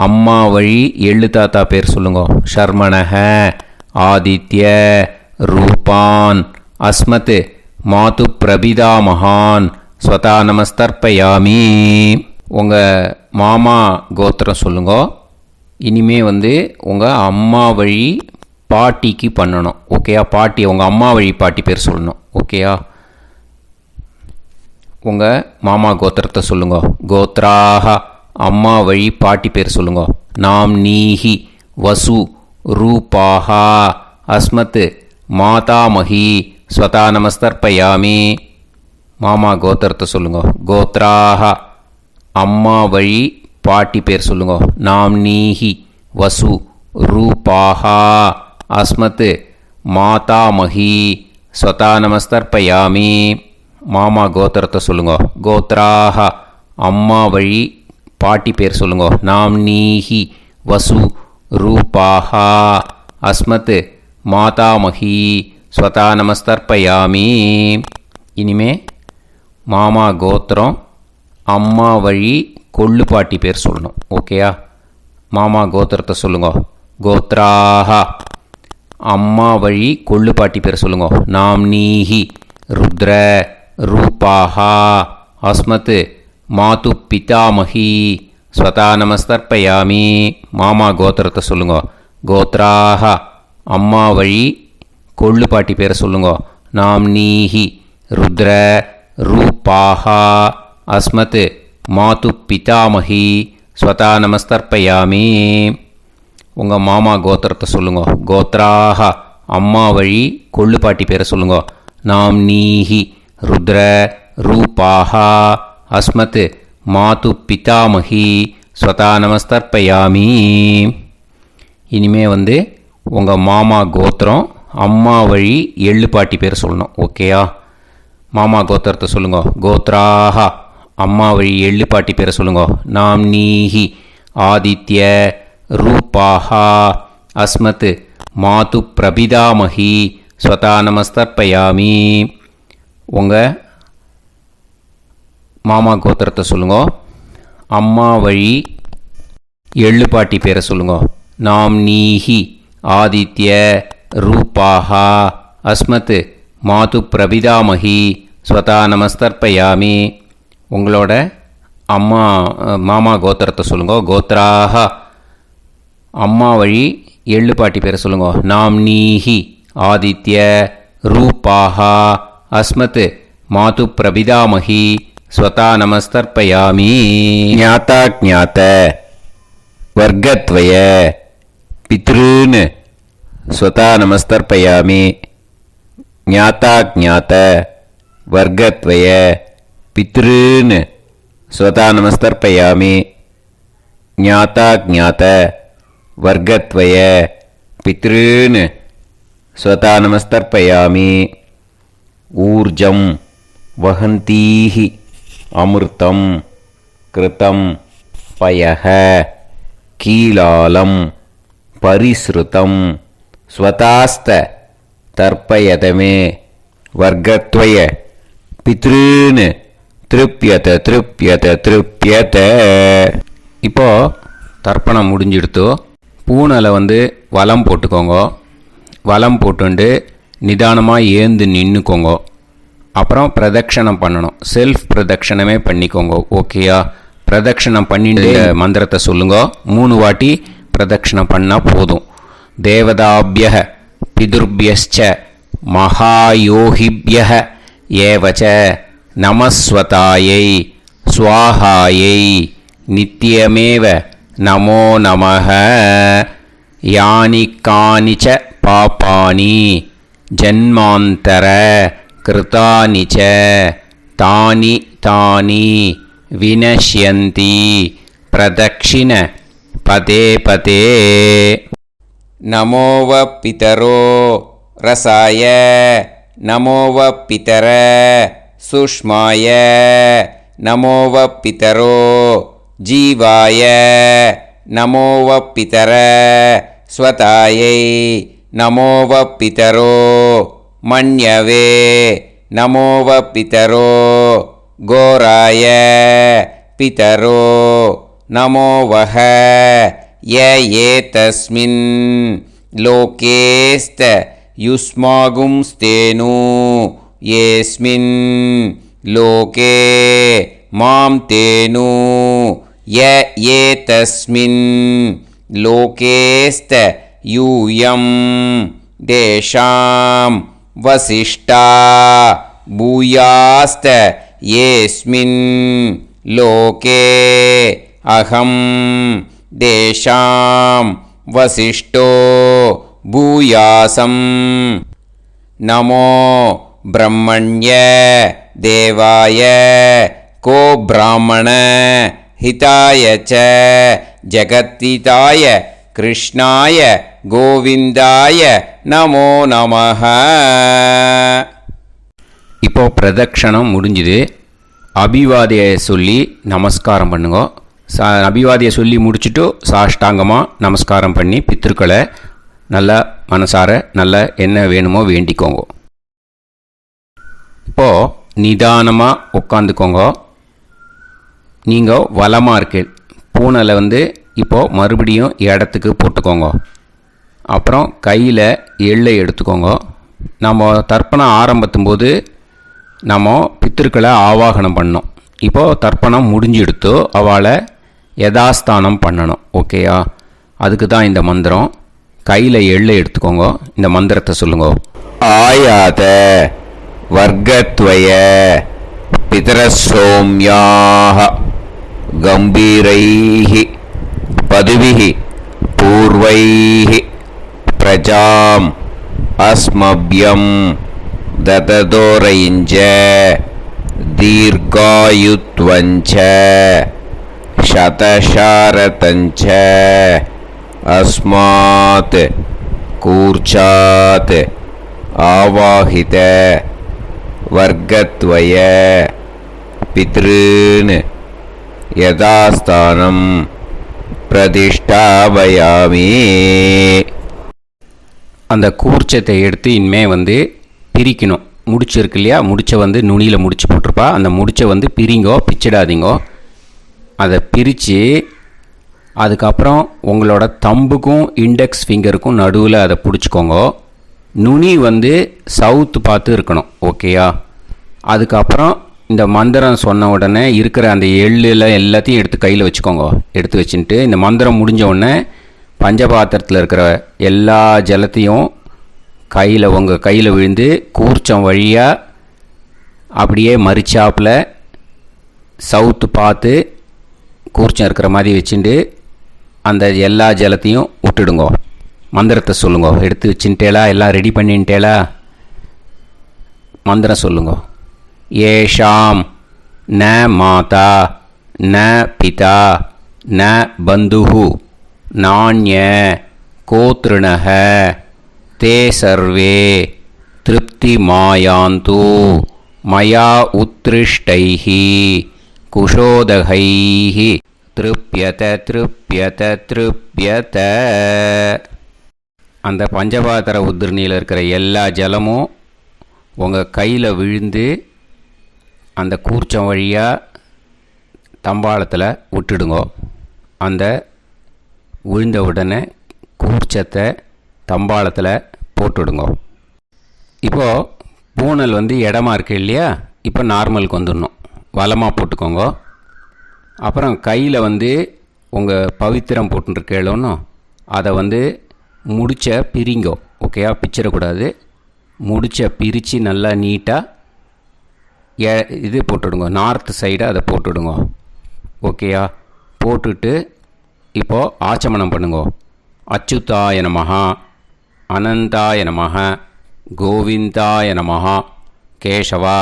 அம்மா வழி எள்ளு தாத்தா பேர் சொல்லுங்க. ஷர்மணஹ ஆதித்ய ரூபான் அஸ்மத் மாது பிரபிதா மகான் ஸ்வதா நமஸ்தர்ப்பயாமி. உங்கள் மாமா கோத்திரம் சொல்லுங்க. இனிமே உங்கள் அம்மா வழி பாட்டிக்கு பண்ணணும். ஓகேயா? பாட்டி உங்கள் அம்மா வழி பாட்டி பேர் சொல்லணும். ஓகேயா? உங்கள் மாமா கோத்திரத்தை சொல்லுங்க. கோத்ராக அம்மா வழி பாட்டி பேர் சொல்லுங்க. நாம் நீஹி வசு ரூபாஹா அஸ்மத் மாதாமஹி ஸ்வதா நமஸ்தர்ப்பயாமி. மாமா கோத்திரத்தை சொல்லுங்க. கோத்ராக அம்மா வழி பாட்டி பேர் சொல்லுங்க. நாம் நீஹி வசு ரூபாஹா அஸ்மத் மாதாமஹி ஸ்வதா நமஸ்தர்ப்பயாமி. மாமா கோத்திரத்தை சொல்லுங்க. கோத்ராக அம்மா வழி பாட்டி பேர் சொல்லுங்க. நாம் நீஹி வசு ரூபாஹா அஸ்மத் மாதாமஹி ஸ்வதா நமஸ்தர்ப்பயாமி. இனிமே மாமா கோத்திரம் அம்மா வழி கொள்ளு பாட்டி பேர் சொல்லணும். ஓகேயா? மாமா கோத்திரத்தை சொல்லுங்க. கோத்ராக அம்மா வழி கொள்ளு பாட்டி பேர் சொல்லுங்க. நாம் நீஹி ருத்ர ரூபாஹா அஸ்மத் மாது பிதாமஹி ஸ்வதா நமஸ்தர்ப்பயாமி. மாமா கோத்திரத்தை சொல்லுங்க. கோத்ராக அம்மா வழி கொள்ளு பாட்டி பேரை சொல்லுங்க. நாம் நீஹி ருத்ர ரூபாஹா அஸ்மத் மாது பிதாமஹி ஸ்வதா நமஸ்தர்ப்பயாமி. உங்கள் மாமா கோத்திரத்தை சொல்லுங்க. கோத்ராக அம்மா வழி கொள்ளு பாட்டி பேரை சொல்லுங்க. நாம் நீஹி ருத்ர ரூபாஹா அஸ்மத் மாது பிதாமஹி ஸ்வதா நமஸ்தர்ப்பயாமி. இனிமே உங்கள் மாமா கோத்திரம் அம்மா வழி எள்ளு பாட்டி பேர் சொல்லணும். ஓகேயா? மாமா கோத்திரத்தை சொல்லுங்க. கோத்ராக அம்மா வழி எள்ளு பாட்டி பேரை சொல்லுங்க. நாம் நீஹி ஆதித்ய ரூபாஹா அஸ்மத் மாது பிரபிதாமஹி ஸ்வதா நமஸ்தர்ப்பயாமி. உங்கள் மாமா கோத்திரத்தை சொல்லுங்க. அம்மா வழி எள்ளு பாட்டி பேரை சொல்லுங்க. நாம் நீஹி ஆதித்ய ரூபாஹா அஸ்மத் மாது பிரபிதாமஹி ஸ்வதா நமஸ்தர்ப்பயாமி. உங்களோட மாமா கோத்திரத்தை சொல்லுங்க. கோத்ராக அம்மா வழி எள்ளு பாட்டி பேரை சொல்லுங்க. நாம் நீஹி ஆதித்ய रूपाः अस्मत् मातु प्रपितामही स्वता नमस्तर्पयामि ज्ञाता ज्ञात वर्गत्वय पितॄन् स्वता नमस्तर्पयामि ज्ञाता ज्ञात वर्गत्वय पितॄन् स्वता नमस्तर्पयामि ज्ञाता ज्ञात वर्गत्वय पितॄन् स्वता नमस्तर्पयामि ऊर्जं वहन्तीः अमृतं कृतं पयः कीलालं परिसृतं स्वतास्त तर्पयत मे वर्गत्वय पितॄन् திருப்பியத திருப்பியத திருப்பியத. இப்போ தர்ப்பணம் முடிஞ்சிடுத்து. பூனலை வலம் போட்டுக்கோங்க. வலம் போட்டுண்டு நிதானமாக ஏந்து நின்றுக்கோங்க. அப்புறம் பிரதட்சணம் பண்ணணும். செல்ஃப் பிரதட்சணமே பண்ணிக்கோங்க. ஓகேயா? பிரதட்சணம் பண்ணிட்டு மந்திரத்தை சொல்லுங்க. 3 வாட்டி பிரதட்சணம் பண்ணால் போதும். தேவதாபிய பிதுர்பியச்ச மகாயோகிபிய ஏவச்ச நமஸ்வதாயை ஸ்வாஹாயை நித்யமேவ நமோ நமः. யானி கானிச்ச பாபானி ஜன்மாந்தர கிருதானி ச தானி தானி வினஷ்யந்தி பிரதக்ஷிண பதே பதே. நமோவ பிதரோ ரசாய நமோவ பிதர சுஷ்மாய நமோவ பிதரோ ஜீவாய நமோவ பிதர ஸ்வதாயை நமோவ பிதரோ மன்யவே நமோவ பிதரோ கோராய பிதரோ நமோவஹ ய ஏதஸ்மின் லோகேஸ்த யுஸ்மாகும்ஸ்தேனு येस्मिन् लोके मां तेनु य एतस्मिन् लोकेस्त यूयं देशां वसिष्ठा भूयास्त येस्मिन् लोके अहं देशां वसिष्ठो भूयासं. नमो ब्रह्मण्य देवाय को ब्राह्मण हिताय च जगत्हिताय कृष्णाय गोविंदाय नमो नमः. இப்போ பிரதட்சணம் முடிஞ்சுது. அபிவாதியை சொல்லி நமஸ்காரம் பண்ணுங்க. அபிவாதியை சொல்லி முடிச்சுட்டு சாஷ்டாங்கமாக நமஸ்காரம் பண்ணி பித்ருக்களை நல்லா மனசார நல்லா என்ன வேணுமோ வேண்டிக்கோங்க. இப்போது நிதானமாக உட்காந்துக்கோங்க. நீங்கள் வலமாக இருக்கு பூனலை இப்போது மறுபடியும் இடத்துக்கு போட்டுக்கோங்க. அப்புறம் கையில் எள்ளை எடுத்துக்கோங்க. நம்ம தர்ப்பணம் ஆரம்பித்தும் போது நம்ம பித்திருக்களை ஆவாகனம் பண்ணோம். இப்போது தர்ப்பணம் முடிஞ்செடுத்து அவளை யதாஸ்தானம் பண்ணணும். ஓகேயா? அதுக்கு தான் இந்த மந்திரம். கையில் எள்ளை எடுத்துக்கோங்க. இந்த மந்திரத்தை சொல்லுங்க. ஆயாத வர்க்கத்வய பிதரசோம்யாஹ கம்பீரைஹி பதுவிஹி பூர்வைஹி பிரஜாம் அஸ்மப்யம் தததோரைஞ்ச தீர்காயுத்வஞ்ச சதசாரதஞ்ச அஸ்மாத் கூர்ச்சாத் ஆவாஹித வர்க்கத்வய பித்ருன் யதாஸ்தானம் பிரதிஷ்டாபயாமி. அந்த கூர்ச்சத்தை எடுத்து இனிமே பிரிக்கணும். முடிச்சு இருக்கு இல்லையா? முடிச்சை நுனியில் முடிச்சு போட்டிருப்பா. அந்த முடிச்சை பிரிங்கோ, பிச்சிடாதீங்கோ. அதை பிரித்து அதுக்கப்புறம் உங்களோட தம்புக்கும் இண்டெக்ஸ் ஃபிங்கருக்கும் நடுவில் அதை பிடிச்சிக்கோங்க. நுனி சவுத்து பார்த்து இருக்கணும். ஓகேயா? அதுக்கப்புறம் இந்த மந்திரம் சொன்ன உடனே இருக்கிற அந்த எள்ளில் எல்லாத்தையும் எடுத்து கையில் வச்சுக்கோங்க. எடுத்து வச்சுட்டு இந்த மந்திரம் முடிஞ்ச உடனே பஞ்சபாத்திரத்தில் இருக்கிற எல்லா ஜலத்தையும் உங்கள் கையில் விழுந்து கூர்ச்சம் வழியாக அப்படியே மறிச்சாப்பில் சவுத்து பார்த்து கூர்ச்சம் இருக்கிற மாதிரி வச்சுட்டு அந்த எல்லா ஜலத்தையும் விட்டுடுங்கோ. மந்திரத்தை சொல்லுங்கோ. எடுத்து வச்சுட்டேலா? எல்லாம் ரெடி பண்ணிட்டேலா? மந்திரம் சொல்லுங்கோ. ஏஷாம் ந மாதா ந பிதா ந பந்துஹு நாண்ய கோத்ருணஹ தே சர்வே திருப்தி மாயாந்து மயா உத்ருஷ்டைஹி குஷோதகைஹி திருப்யத திருப்யத திருப்யத. அந்த பஞ்சபாத்திர உதிர்ணியில் இருக்கிற எல்லா ஜலமும் உங்கள் கையில் விழுந்து அந்த கூர்ச்சம் வழியாக தம்பாளத்தில் விட்டுடுங்கோ. அந்த விழுந்த உடனே கூர்ச்சத்தை தம்பாளத்தில் போட்டுடுங்கோ. இப்போது பூனல் இடமா இருக்கு இல்லையா? இப்போ நார்மலுக்கு வந்துடணும். வலமாக போட்டுக்கோங்க. அப்புறம் கையில் உங்கள் பவித்திரம் போட்டுருக்கேளோன்னு அதை முடிச்ச பிரிங்கோ. ஓகேயா? பிச்சிடக்கூடாது. முடிச்ச பிரித்து நல்லா நீட்டாக இது போட்டுடுங்க. நார்த் சைடை அதை போட்டுடுங்க. ஓகேயா? போட்டுட்டு இப்போது ஆச்சமனம் பண்ணுங்க. அச்சுதாய நமஹ, அனந்தாய நமஹ, கோவிந்தாய நமஹ, கேசவா,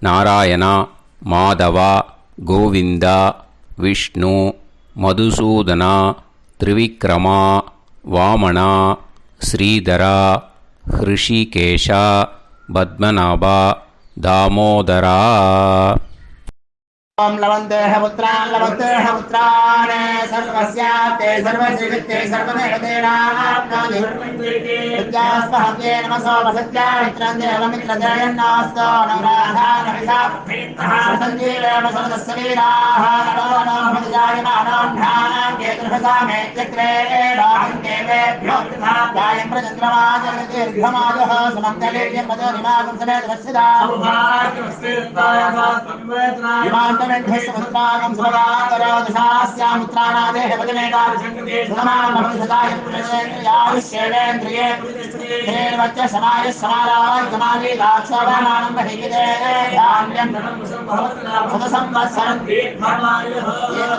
நாராயணா, மாதவா, கோவிந்தா, விஷ்ணு, மதுசூதனா, திரிவிக்ரமா, வாமனா, ஸ்ரீதரா, ஹிருஷிகேஷா, பத்மநாபா, தாமோதரா. ओम लवन्तेह पुत्रान् सर्वस्याते सर्वश्रीवित्ते सर्वदेवतेनाप्नोति विद्यास्पहव्ये नमसो वसत्या मित्रं देवमित्रजयन्नास्तो नवराधानविषाप्तः सर्वस्य वीराः नमो नमोजायमानोऽभ्यां केतुर्भसामे चक्रे देवेभ्यो गायं प्रचन्द्रमाजगदीर्घमाजः समन्तलेयं पदोनिमागं समेत वत्सिदा समुद्रागं सुभगान्तरादशास्यामुत्राणादेह पदमेकाभिषङ्गते समानमभिसदायुष्येवेन्द्रिये हेर्वच्च समायः समाराजमाने दाक्षावानानं बहिगिदे धान्यं सदसंवत्सरं दीर्घमायुः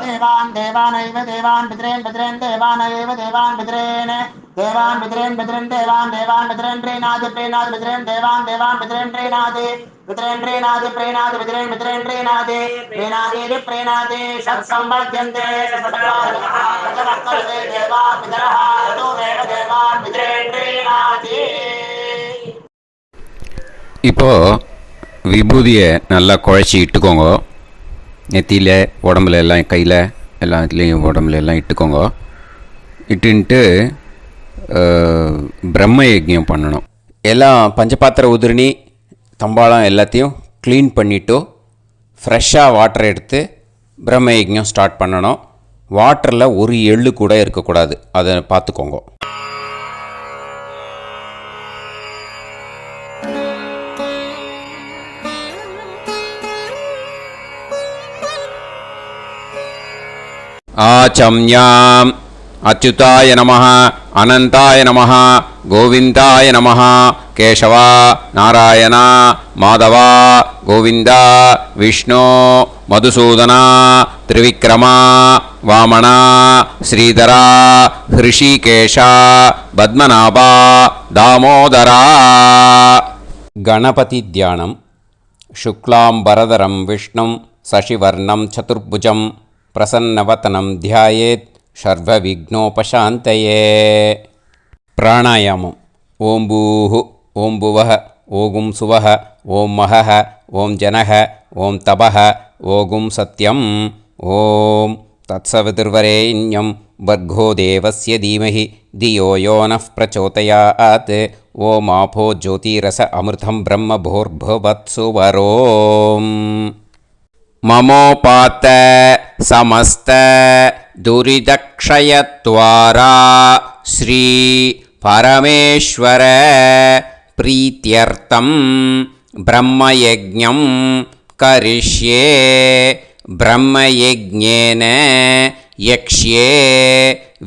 देवान् देवानैव देवान् पितॄन् पितॄन् देवानैव देवान् पितॄन् देवान् पितॄन् पितॄन् देवान् देवान् पितॄन् प्रीणाति प्रीणाति पितॄन् देवान् देवान् पितॄन् प्रीणाति पितॄन् प्रीणाति प्रीणाति पितॄन् पितॄन् प्रीणाति प्रीणाति प्रीणाति षट्संवर्ध्यन्ते षट्काले देवा पितरः ततोमेव देवान् पितॄन् प्रीणाति. இப்போ விபூதியை நல்லா குழச்சி இட்டுக்கோங்க. நெத்தியில், உடம்புல எல்லாம், கையில் எல்லாத்துலேயும் உடம்புல எல்லாம் இட்டுக்கோங்க. இட்டுன்ட்டு பிரம்ம யஜ்ஞம் பண்ணணும். எல்லாம் பஞ்சபாத்திர உதிரணி தம்பாளம் எல்லாத்தையும் க்ளீன் பண்ணிவிட்டு ஃப்ரெஷ்ஷாக வாட்டர் எடுத்து பிரம்ம யஜ்ஞம் ஸ்டார்ட் பண்ணணும். வாட்டரில் ஒரு எள்ளு கூட இருக்கக்கூடாது. அதை பார்த்துக்கோங்க. ஆச்சம்யாம் அச்சுதாய நமஹ, அனந்தாய நமஹ, கோவிந்தாய நமஹ, கேசவா, நாராயணா, மாதவா, கோவிந்தா, விஷ்ணு, மதுசூதனா, திரிவிக்ரமா, வாமனா, ஸ்ரீதரா, ஹிருஷிகேஷா, பத்மநாபா, தாமோதரா. கணபதி தியானம். சுக்லாம்பரதரம் விஷ்ணும் சசிவர்ணம் சதுர்புஜம் பிரசன்னவதனம் தியாயேத் சர்வவிக்னோபசாந்தயே. பிராணாயாமம். ஓம் பூஹு ஓம் புவஹ ஓகும் சுவஹ ஓம் மஹஹ ஓம் ஜனஹ ஓம் தபஹ ஓகும் சத்யம். ஓம் தத்சவிதுர்வரேண்யம் வர்கோ தேவஸ்ய தீமஹி தியோ யோ நः பிரச்சோதயாத். ஓம் ஆபோ ஜோதிரஸ அமிர்தம் பிரம்ம பூர்புவத்சு வரோம். மமோபாத்த சமஸ்த துரிதக்ஷயத்வாரா ஸ்ரீ பரமேஸ்வர பிரீத்யர்த்தம் பிரம்மயஜ்ஞம் கரிஷ்யே. பிரம்மயஜ்ஞேன யக்ஷ்யே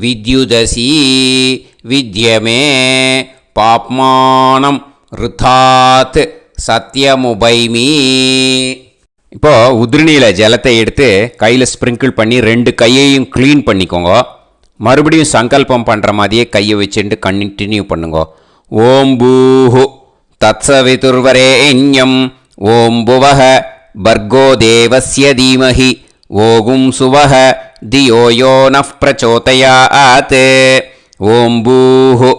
வித்யுதசி வித்யமே பாப்மானம் ருதாத் சத்யமுபைமீ. இப்போ உதிரணியில் ஜலத்தை எடுத்து கையில் ஸ்ப்ரிங்கிள் பண்ணி 2 கையையும் க்ளீன் பண்ணிக்கோங்க. மறுபடியும் சங்கல்பம் பண்ணுற மாதிரியே கையை வச்சுட்டு கண்டினியூ பண்ணுங்க. ஓம் பூஹு தத்சவிதுர்வரேண்யம் ஓம் புவஹ பர்கோ தேவஸ்ய தீமஹி ஓகும் சுவஹ தியோ யோ நஃப் பிரச்சோதயாத். ஓம் பூஹு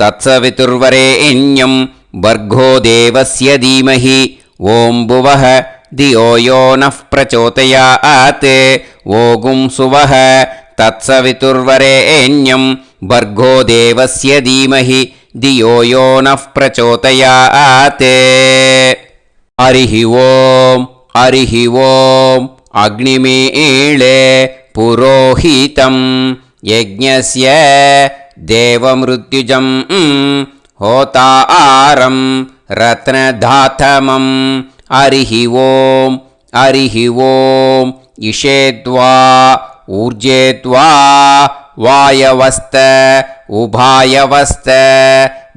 தத்சவிதுர்வரேண்யம் பர்கோ தேவஸ்ய தீமஹி ஓம் புவஹ தியோ யோ நஃப் பிரச்சோதயாத். ஓகும் சுவஹ தத்சவிதுர்வரேண்யம் பர்கோ தேவஸ்ய தீமஹி தியோ யோ நஃப் பிரச்சோதயாத். ஹரிஹி ஓம் ஹரிஹி ஓம் அக்னிமீளே புரோஹிதம் யஜ்ஞஸ்ய தேவமிருத்யுஜம் ஹோதாரம் ரத்னதாதமம். ஹரிஹி ஓம் ஹரிஹி ஓம் இஷேத்வா ஊர்ஜேத்வா வாயவஸ்த உபாயவஸ்த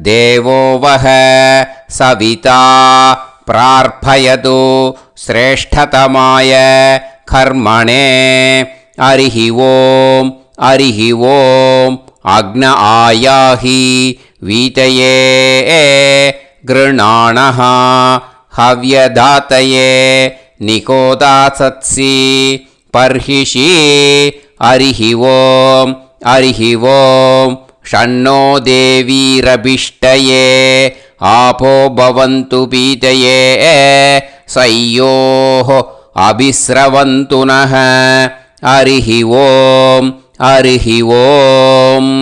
தேவோ வஹ சவிதா பிரார்ப்பயது ஸ்ரேஷ்டதமாய கர்மணே. ஹரிஹி ஓம் ஹரிஹி ஓம் அக்ன ஆயாஹி வீதயே கிருணாணஹ ஹவ்யதாத்தயே நிகோதாசத்சி பர்ஹிஷி. ஹரிஹி ஓம் ஹரிஹி ஓம் ஷண்ணோ தேவீரபிஷ்டயே ஆபோ பவந்து பீதயே சய்யோஹ அபிஸ்ரவந்து நஹ. ஹரிஹி ஓம் ஹரிஹி ஓம்.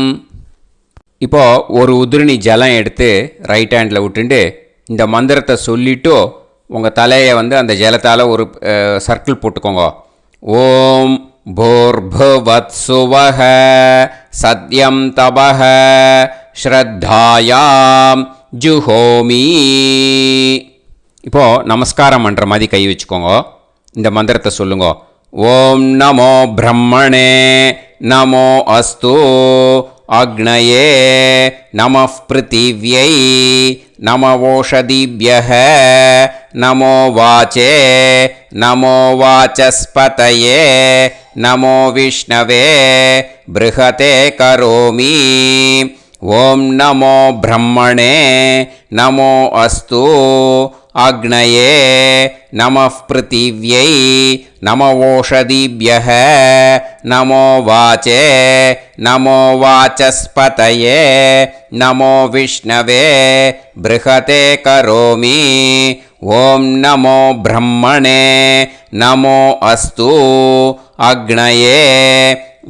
இப்போ ஒரு உதிரணி ஜலம் எடுத்து ரைட் ஹேண்டில் விட்டுண்டு இந்த மந்திரத்தை சொல்லிவிட்டு உங்கள் தலையை அந்த ஜலத்தால் ஒரு சர்க்கிள் போட்டுக்கோங்க. ஓம் பூர்புவத்சுவஹ சத்யம் தபஹ ஸ்ரத்தாயாம் ஜுஹோமி. இப்போது நமஸ்காரம் பண்ணுற மாதிரி கை வச்சுக்கோங்க. இந்த மந்திரத்தை சொல்லுங்க. ஓம் நமோ பிரம்மணே நமோ அஸ்து அக்னயே நமः பிருத்திவ்யை நமவோஷதிभ्यः நமோ வாச்சே நமோ வாசஸ்பதயே நமோ விஷ்ணவே ப்ருஹதே கரோமி. ஓம் நமோ பிரம்மணே நமோ அஸ்து அக்னயே நமः பிருத்திவ்யை நமவோஷதிभ्यः நமோ வாச்சே நமோ வாசஸ்பதயே நமோ விஷ்ணவே ப்ருஹதே கரோமி. ஓம் நமோ பிரம்மணே நமோ அஸ்து அக்னயே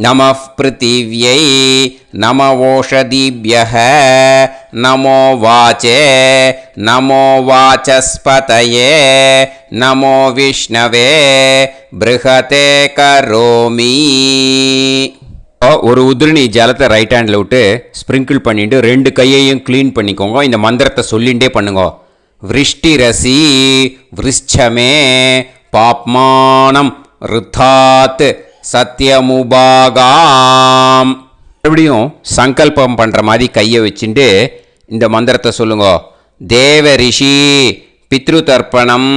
நமः பிருத்திவ்யை நமவோஷதிभ्यः நமோ வாச்சே நமோ வாசஸ்பதயே நமோ விஷ்ணவே ப்ருஹதே கரோமி. ஒரு உதிரணி ஜலத்தை ரைட் ஹேண்டில் விட்டு ஸ்ப்ரிங்கிள் பண்ணிட்டு 2 கையையும் க்ளீன் பண்ணிக்கோங்க. இந்த மந்திரத்தை சொல்லிகிட்டே பண்ணுங்க. விருஷ்டிரசி விருஷ்சமே பாப்மானம் ருத்தாத் சத்யமுபாகாம். மறுபடியும் சங்கல்பம் பண்ணுற மாதிரி கையை வச்சுட்டு இந்த மந்திரத்தை சொல்லுங்க. தேவ ரிஷி பித்ரு தர்ப்பணம்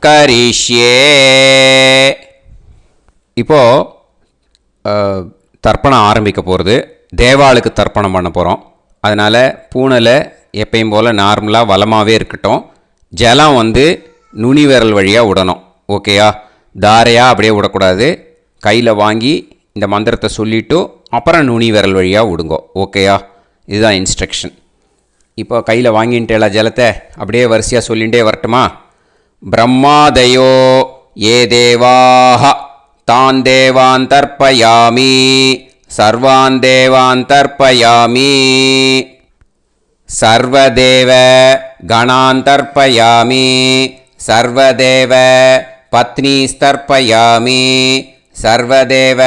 கரிஷ்யே. இப்போது தர்ப்பணம் ஆரம்பிக்க போகிறது. தேவாளுக்கு தர்ப்பணம் பண்ண போகிறோம். அதனால் பூனலை எப்பயும் போல் நார்மலாக வளமாகவே இருக்கட்டும். ஜலம் நுனி விரல் வழியாக விடணும். ஓகேயா? தாரையாக அப்படியே விடக்கூடாது. கையில் வாங்கி இந்த மந்திரத்தை சொல்லிவிட்டு அப்புறம் நுனி விரல் வழியாக விடுங்க. ஓகேயா? இதுதான் இன்ஸ்ட்ரக்ஷன். இப்போ கையில் வாங்கிட்டேல ஜலத்தை அப்படியே வரிசையாக சொல்லிகிட்டே வரட்டுமா? பிரம்மாதயோ ஏ தேவாஹ தான் தேவான் தர்ப்பயாமி சர்வான் தேவான் தர்ப்பயாமி சர்வதேவ கணான் தர்ப்பயாமி சர்வதேவ பத்னீஸ்தர்ப்பயாமி சர்வதேவ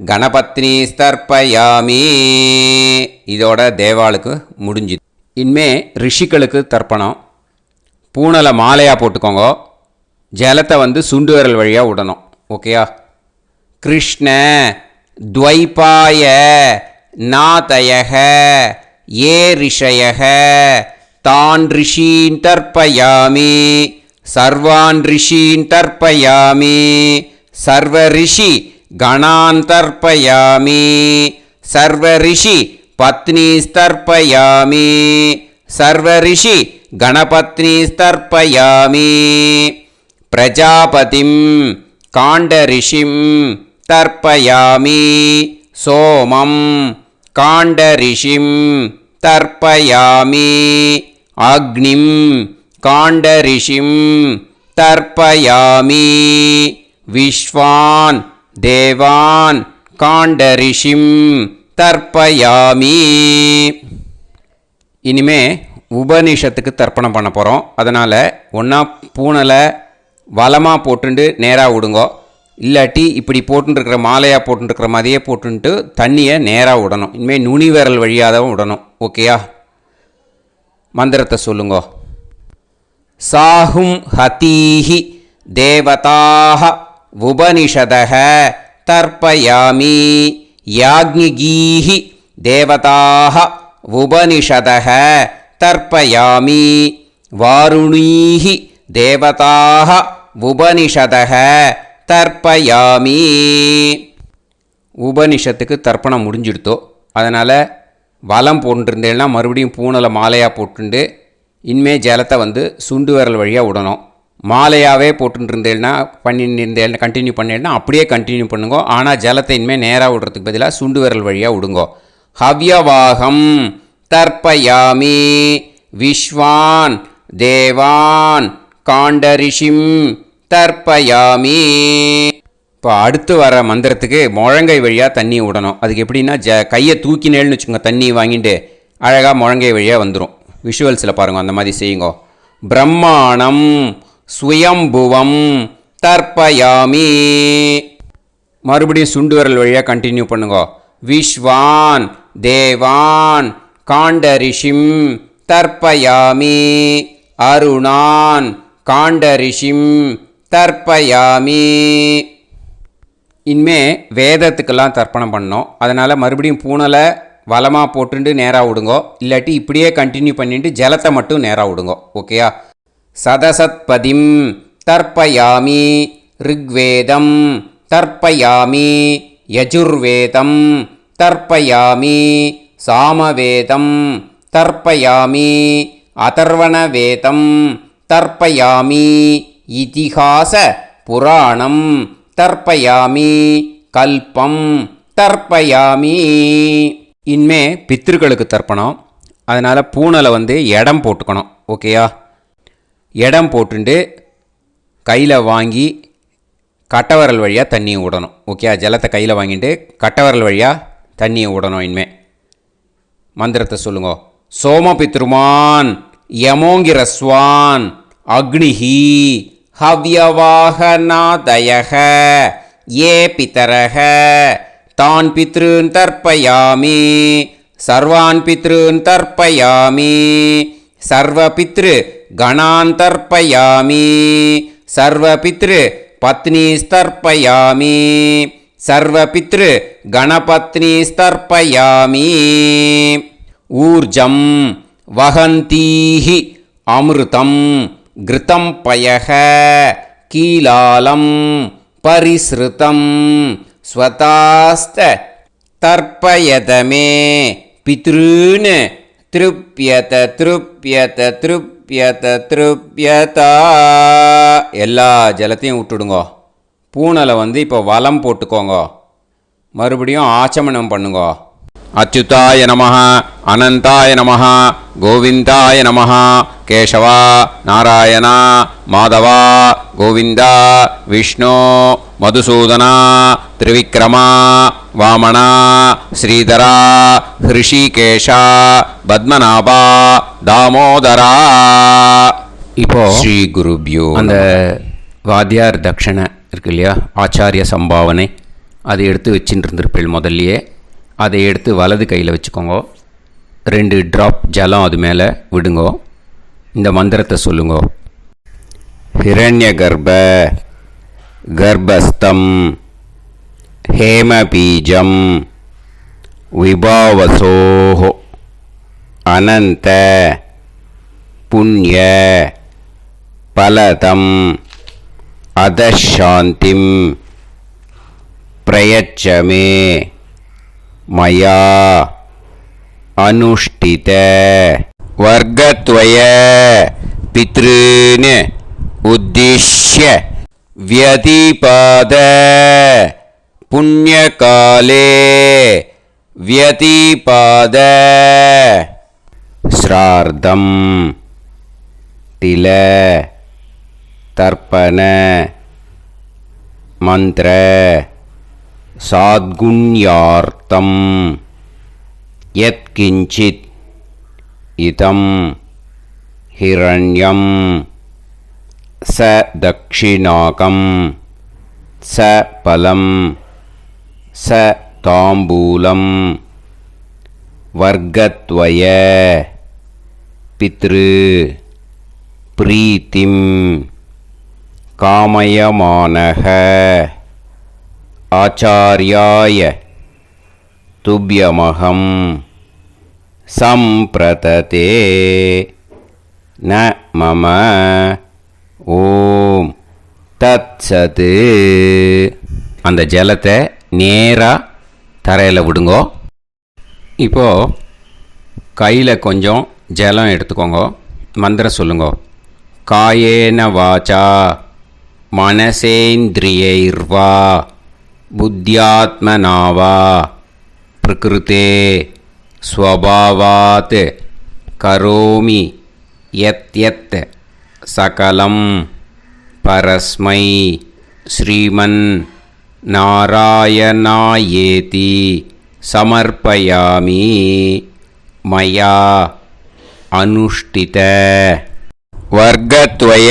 கணபத்னீஸ்தர்ப்பயாமி. இதோட தேவாளுக்கு முடிஞ்சுது. இனிமே ரிஷிகளுக்கு தர்ப்பணம். பூனலை மாலையாக போட்டுக்கோங்க. ஜலத்தை சுண்டு விரல் வழியாக விடணும். ஓகேயா? கிருஷ்ண துவைபாய நாதயக ये ऋषयः तान् ऋषीन् तर्पयामि सर्वान् ऋषीन् तर्पयामि सर्वऋषि गणान् तर्पयामि सर्वऋषि पत्नीस्तर्पयामि सर्वऋषि गणपत्नीस्तर्पयामि प्रजापतिं काण्डऋषिं तर्पयामि सोमं काण्डऋषिं तर्पयामि अग्निं काण्डऋषिं तर्पयामि विश्वान् देवान् काण्डऋषिं तर्पयामि இனிமே உபனிஷத்துக்கு தர்ப்பணம் பண்ண போகிறோம். அதனால் ஒன்றா பூனலை வலமாக போட்டுண்டு நேராக விடுங்கோ, இல்லாட்டி இப்படி போட்டுருக்கிற மாலையாக போட்டுருக்கிற மாதிரியே போட்டுன்ட்டு தண்ணியை நேராக விடணும். இனிமேல் நுனி விரல் வழியாக தான் விடணும். ஓகேயா? மந்திரத்தை சொல்லுங்கோ. சாஹும் ஹதீஹி தேவதாக உபனிஷதக தர்ப்பயாமி யாக்ஞிகீஹி தேவதாக உபனிஷதக தர்ப்பயாமி வாருணீஹி தேவதாக உபனிஷதக தர்ப்பயாமி. உபனிஷத்துக்கு தர்ப்பணம் முடிஞ்சிடுத்தோ, அதனால் வலம் போட்டுருந்தேன்னா மறுபடியும் பூனலை மாலையாக போட்டுண்டு இனிமே ஜலத்தை சுண்டு விரல் வழியாக விடணும். மாலையாகவே போட்டுருந்தேன்னா பண்ணிருந்தேன் கண்டினியூ பண்ணேன்னா அப்படியே கண்டினியூ பண்ணுங்கோ. ஆனால் ஜலத்தை இனிமேல் நேராக விடுறதுக்கு பதிலாக சுண்டு விரல் வழியாக விடுங்கோ. ஹவ்யவாகம் தர்ப்பயாமி விஸ்வான் தேவான் காண்டரிஷிம் தர்ப்பயாமி. இப்போ அடுத்து வர மந்திரத்துக்கு முழங்கை வழியாக தண்ணி விடணும். அதுக்கு எப்படின்னா கையை தூக்கினேன்னு வச்சுக்கோங்க, தண்ணி வாங்கிட்டு அழகாக முழங்கை வழியாக வந்துடும். விஷுவல்ஸில் பாருங்க, அந்த மாதிரி செய்யுங்க. பிரம்மாணம் சுயம்புவம் தர்ப்பயாமி. மறுபடியும் சுண்டு விரல் வழியாக கண்டினியூ பண்ணுங்க. விஸ்வான் தேவான் காண்டரிஷிம் தர்ப்பயாமி அருணான் காண்டரிஷிம் தர்ப்பயாமி. இனிமே வேதத்துக்கெல்லாம் தர்ப்பணம் பண்ணோம். அதனால் மறுபடியும் பூனலை வலமாக போட்டுண்டு நேராக விடுங்கோ, இல்லாட்டி இப்படியே கண்டினியூ பண்ணிட்டு ஜலத்தை மட்டும் நேராக விடுங்கோ. ஓகேயா? சதசத்பதிம் தர்ப்பயாமி ரிக்வேதம் தர்ப்பயாமி யஜுர்வேதம் தர்ப்பயாமி சாமவேதம் தர்ப்பயாமி அதர்வணவேதம் தர்ப்பயாமி இதிஹாச புராணம் தர்ப்பயாமி கல்பம் தர்ப்பயாமி. இனிமே பித்ருக்களுக்கு தர்ப்பணம். அதனால் பூனலை இடம் போட்டுக்கணும். ஓகேயா? இடம் போட்டுண்டு கையில் வாங்கி கட்டவரல் வழியாக தண்ணியை விடணும். ஓகே? ஜலத்தை கையில் வாங்கிட்டு கட்டவரல் வழியாக தண்ணியை விடணும். இனிமே மந்திரத்தை சொல்லுங்க. சோமபித்ருமான் யமோங்கிரஸ்வான் அக்னிஹி ஹவ்யவாகநாதயக ஏ பிதரக தான் பித்ருன் தர்ப்பயாமி சர்வான் பித்ருன் தர்ப்பயாமி சர்வபித்ரு கணான் தர்ப்பயாமி சர்வபித்ரு பத்னிஸ்தர்ப்பயாமி சர்வபித்ரு கணபத்னிஸ்தர்ப்பயாமி. ஊர்ஜம் வஹந்தீஹி அமிர்தம் கிருதம் பயக கீலாலம் பரிஸ்ருதம் ஸ்வதாஸ்த தர்ப்பயதமே பித்ருன் திருப்யத திருப்யத திருப்யத திருப்யதா. எல்லா ஜலத்தையும் விட்டுடுங்கோ. பூனலை இப்போ வலம் போட்டுக்கோங்க. மறுபடியும் ஆச்சமனம் பண்ணுங்கோ. அச்சுதாய நமஹ அனந்தாய நமஹ கோவிந்தாய நமஹ கேசவா நாராயணா மாதவா கோவிந்தா விஷ்ணு மதுசூதனா திரிவிக்ரமா வாமனா ஸ்ரீதரா ஹிருஷிகேஷா பத்மநாபா தாமோதரா. இப்போ ஸ்ரீ குருப்யோ அந்த வாத்தியார் தட்சணை இருக்கு இல்லையா, ஆச்சாரிய சம்பாவனை, அதை எடுத்து வச்சுட்டு இருந்திருப்பேள் முதல்லையே. அதை எடுத்து வலது கையில் வச்சுக்கோங்க. 2 ட்ராப் ஜலம் அது மேலே விடுங்கோ. இந்த மந்திரத்தை சொல்லுங்கோ. ஹிரண்ய கர்ப்ப கர்ப்பஸ்தம் ஹேமபீஜம் விபாவசோஹோ அனந்த புண்ணிய பலதம் அதசாந்திம் பிரயச்சமே மயா அனுஷ்டித வர்க்கத்வய பித்ருன் உத்திஷ்ய व्यतिपाद पुण्यकाले व्यतिपाद श्रार्धं तिल तर्पण मंत्र साद्गुण्यार्थं यत्किंचित् इदं हिरण्यं स दक्षिणाकं स फलं स ताम्बूलं वर्गद्वय पितृ प्रीतिं कामयमानः आचार्याय तुभ्यमहं सम्प्रतते न मम ஓம் தத் சத்து. அந்த ஜலத்தை நேராக தரையில் விடுங்கோ. இப்போது கையில் கொஞ்சம் ஜலம் எடுத்துக்கோங்க. மந்திரம் சொல்லுங்க. காயேன வாச்சா மனசேந்திரியைர்வா புத்தியாத்மனாவா பிரகிருதே ஸ்வபாவாத் கரோமி யத் யத் சகலம் பரஸ்மை ஸ்ரீமன் நாராயணாயேதி சமர்ப்பயாமி மயா அனுஷ்டித வர்க்கத்வய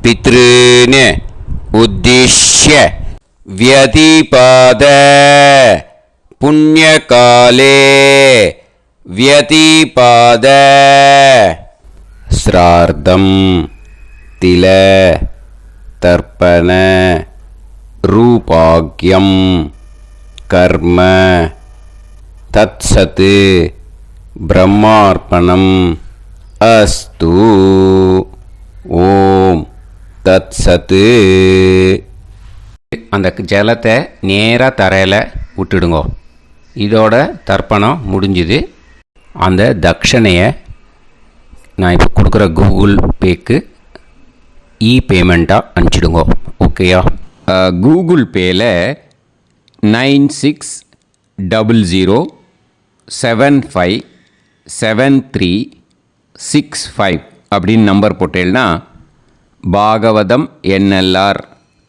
பித்ருன் உத்திஷ்ய व्यतिपाद पुण्यकाले व्यतिपाद श्रार्धं तिल तर्पण रूपाग्यं कर्म तत्सत् ब्रह्मार्पणम् अस्तु. ஓம் தத் சத்து. அந்த ஜலத்தை நேராக தரையில் விட்டுடுங்க. இதோட தர்ப்பணம் முடிஞ்சுது. அந்த தட்சணையை நான் இப்போ கொடுக்குற கூகுள் பேக்கு பேமெண்ட்டாக அனுப்பிச்சிடுங்க. ஓகேயா? கூகுள் பேயில் 9600757365 அப்படின்னு நம்பர் போட்டேன்னா பாகவதம் என்எல்ஆர்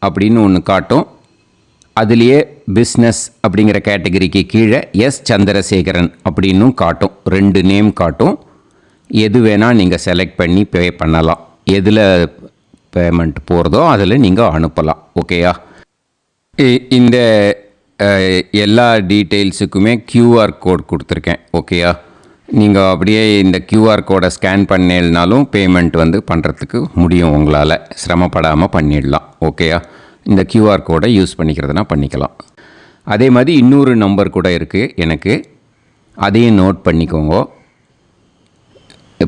அப்படின்னு ஒன்று காட்டும். அதுலேயே பிஸ்னஸ் அப்படிங்கிற கேட்டகரிக்கு கீழே எஸ் சந்திரசேகரன் அப்படின்னும் காட்டும். 2 நேம் காட்டும். எது வேணால் நீங்கள் செலக்ட் பண்ணி பே பண்ணலாம். எதில் பேமெண்ட் போகிறதோ அதில் நீங்கள் அனுப்பலாம். ஓகேயா? இந்த எல்லா டீட்டெயில்ஸுக்குமே கியூஆர் கோட் கொடுத்துருக்கேன். ஓகேயா? நீங்கள் அப்படியே இந்த கியூஆர் கோடை ஸ்கேன் பண்ணினாலும் பேமெண்ட் பண்ணுறதுக்கு முடியும். உங்களால் சிரமப்படாமல் பண்ணிடலாம். ஓகேயா? இந்த கியூஆர் கோடை யூஸ் பண்ணிக்கிறதுனா பண்ணிக்கலாம். அதே மாதிரி இன்னொரு நம்பர் கூட இருக்குது எனக்கு. அதையும் நோட் பண்ணிக்கோங்க.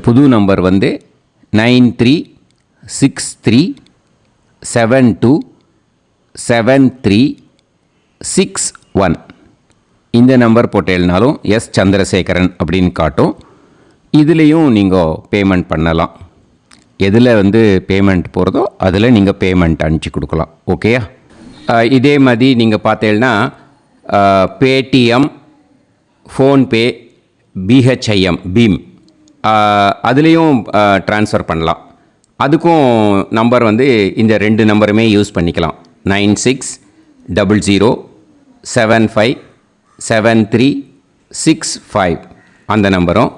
புது நம்பர் 9363727361. இந்த நம்பர் போட்டேல்னாலும் எஸ் சந்திரசேகரன் அப்படின்னு காட்டும். இதுலேயும் நீங்கள் பேமெண்ட் பண்ணலாம். எதில் பேமெண்ட் போகிறதோ அதில் நீங்கள் பேமெண்ட் அனுப்பிச்சி கொடுக்கலாம். ஓகேயா? இதே மாதிரி நீங்கள் பார்த்தேன்னா பேடிஎம், ஃபோன்பே, பிஹெச்ஐஎம் பீம் அதுலேயும் ட்ரான்ஸ்ஃபர் பண்ணலாம். அதுக்கும் நம்பர் இந்த 2 நம்பருமே யூஸ் பண்ணிக்கலாம். 9600757365 அந்த நம்பரும்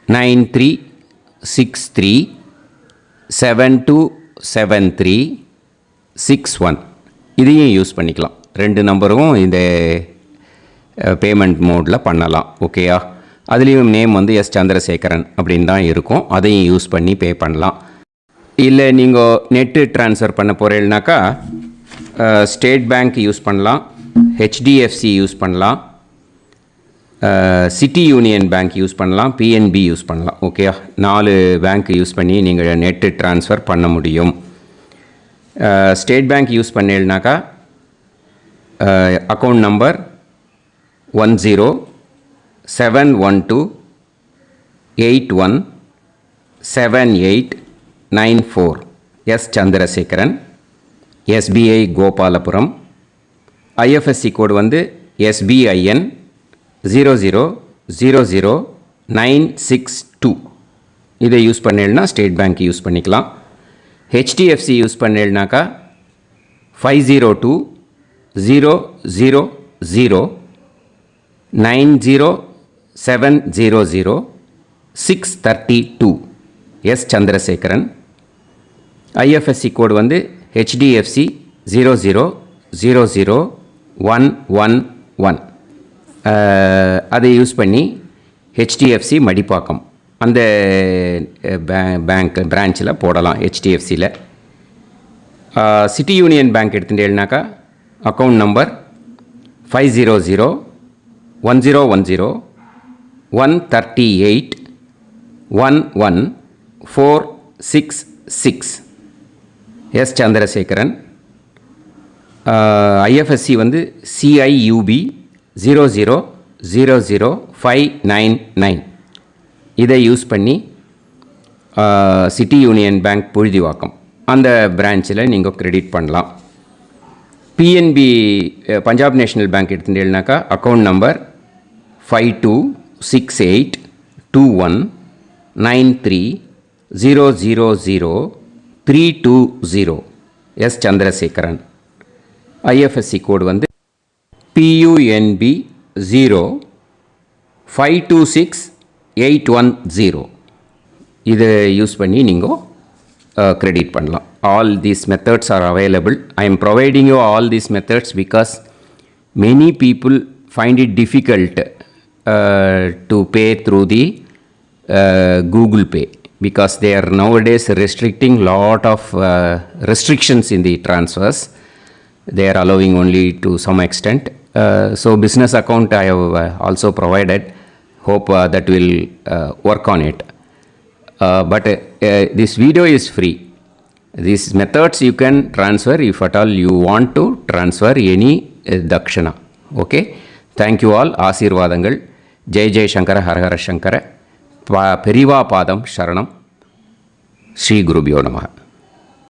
9363727361 இதையும் யூஸ் பண்ணிக்கலாம். 2 நம்பரும் இந்த பேமெண்ட் மோடில் பண்ணலாம். ஓகேயா? அதுலேயும் நேம் எஸ் சந்திரசேகரன் அப்படின்னு தான் இருக்கும். அதையும் யூஸ் பண்ணி பே பண்ணலாம். இல்லை நீங்கள் நெட்டு ட்ரான்ஸ்ஃபர் பண்ண போகிறீங்கனாக்கா ஸ்டேட் பேங்க் யூஸ் பண்ணலாம், ஹெச்டிஎஃப்சி யூஸ் பண்ணலாம், சிட்டி யூனியன் பேங்க் யூஸ் பண்ணலாம், பிஎன்பி யூஸ் பண்ணலாம். ஓகே, 4 பேங்க் யூஸ் பண்ணி நீங்கள் நெட்டு ட்ரான்ஸ்ஃபர் பண்ண முடியும். ஸ்டேட் பேங்க் யூஸ் பண்ணேன்னாக்கா account number 1071281789 S Chandrasekaran, SBI Gopalapuram. IFSC code வந்து SBIN 0000962. இதை யூஸ் பண்ணேன்னா ஸ்டேட் பேங்க் யூஸ் பண்ணிக்கலாம். ஹெச்டிஎஃப்சி யூஸ் பண்ணேன்னாக்கா 5020090700 எஸ் சந்திரசேகரன். ஐஎஃப்எஸ்சி கோடு வந்து HDFC 0000111. அதை யூஸ் பண்ணி HDFC மடிப்பாக்கம் அந்த பேங்க் பிரான்ச்சில் போடலாம். HDFCயில் சிட்டி யூனியன் பேங்க் எடுத்துட்டேன்னாக்கா account number 5001010381146 S Chandrasekaran. IFSC வந்து CIUB 0000599. இதை யூஸ் பண்ணி சிட்டி யூனியன் பேங்க் புழுதிவாக்கம் அந்த பிரான்ச்சில் நீங்கள் கிரெடிட் பண்ணலாம். பிஎன்பி பஞ்சாப் நேஷ்னல் பேங்க் எடுத்துட்டேன்னாக்கா account number 52682193000320 S Chandrasekaran. IFSC code வந்து PUNB 0526810. இதை யூஸ் பண்ணி நீங்கள் கிரெடிட் பண்ணலாம். All these methods are available. I am providing you all these methods because many people find it difficult to pay through the Google Pay because they are nowadays restricting lot of restrictions in the transfers. They are allowing only to some extent. So business account I have also provided. Hope that will work on it. But this video is free. These methods you can transfer if at all you want to transfer any dakshana. Okay. Thank you all. ஆசீர்வாதங்கள். ஜெய் ஜெய் சங்கர ஹரஹர சங்கர. பெரிவா பாதம் சரணம். ஸ்ரீ குருபியோ நமஹ.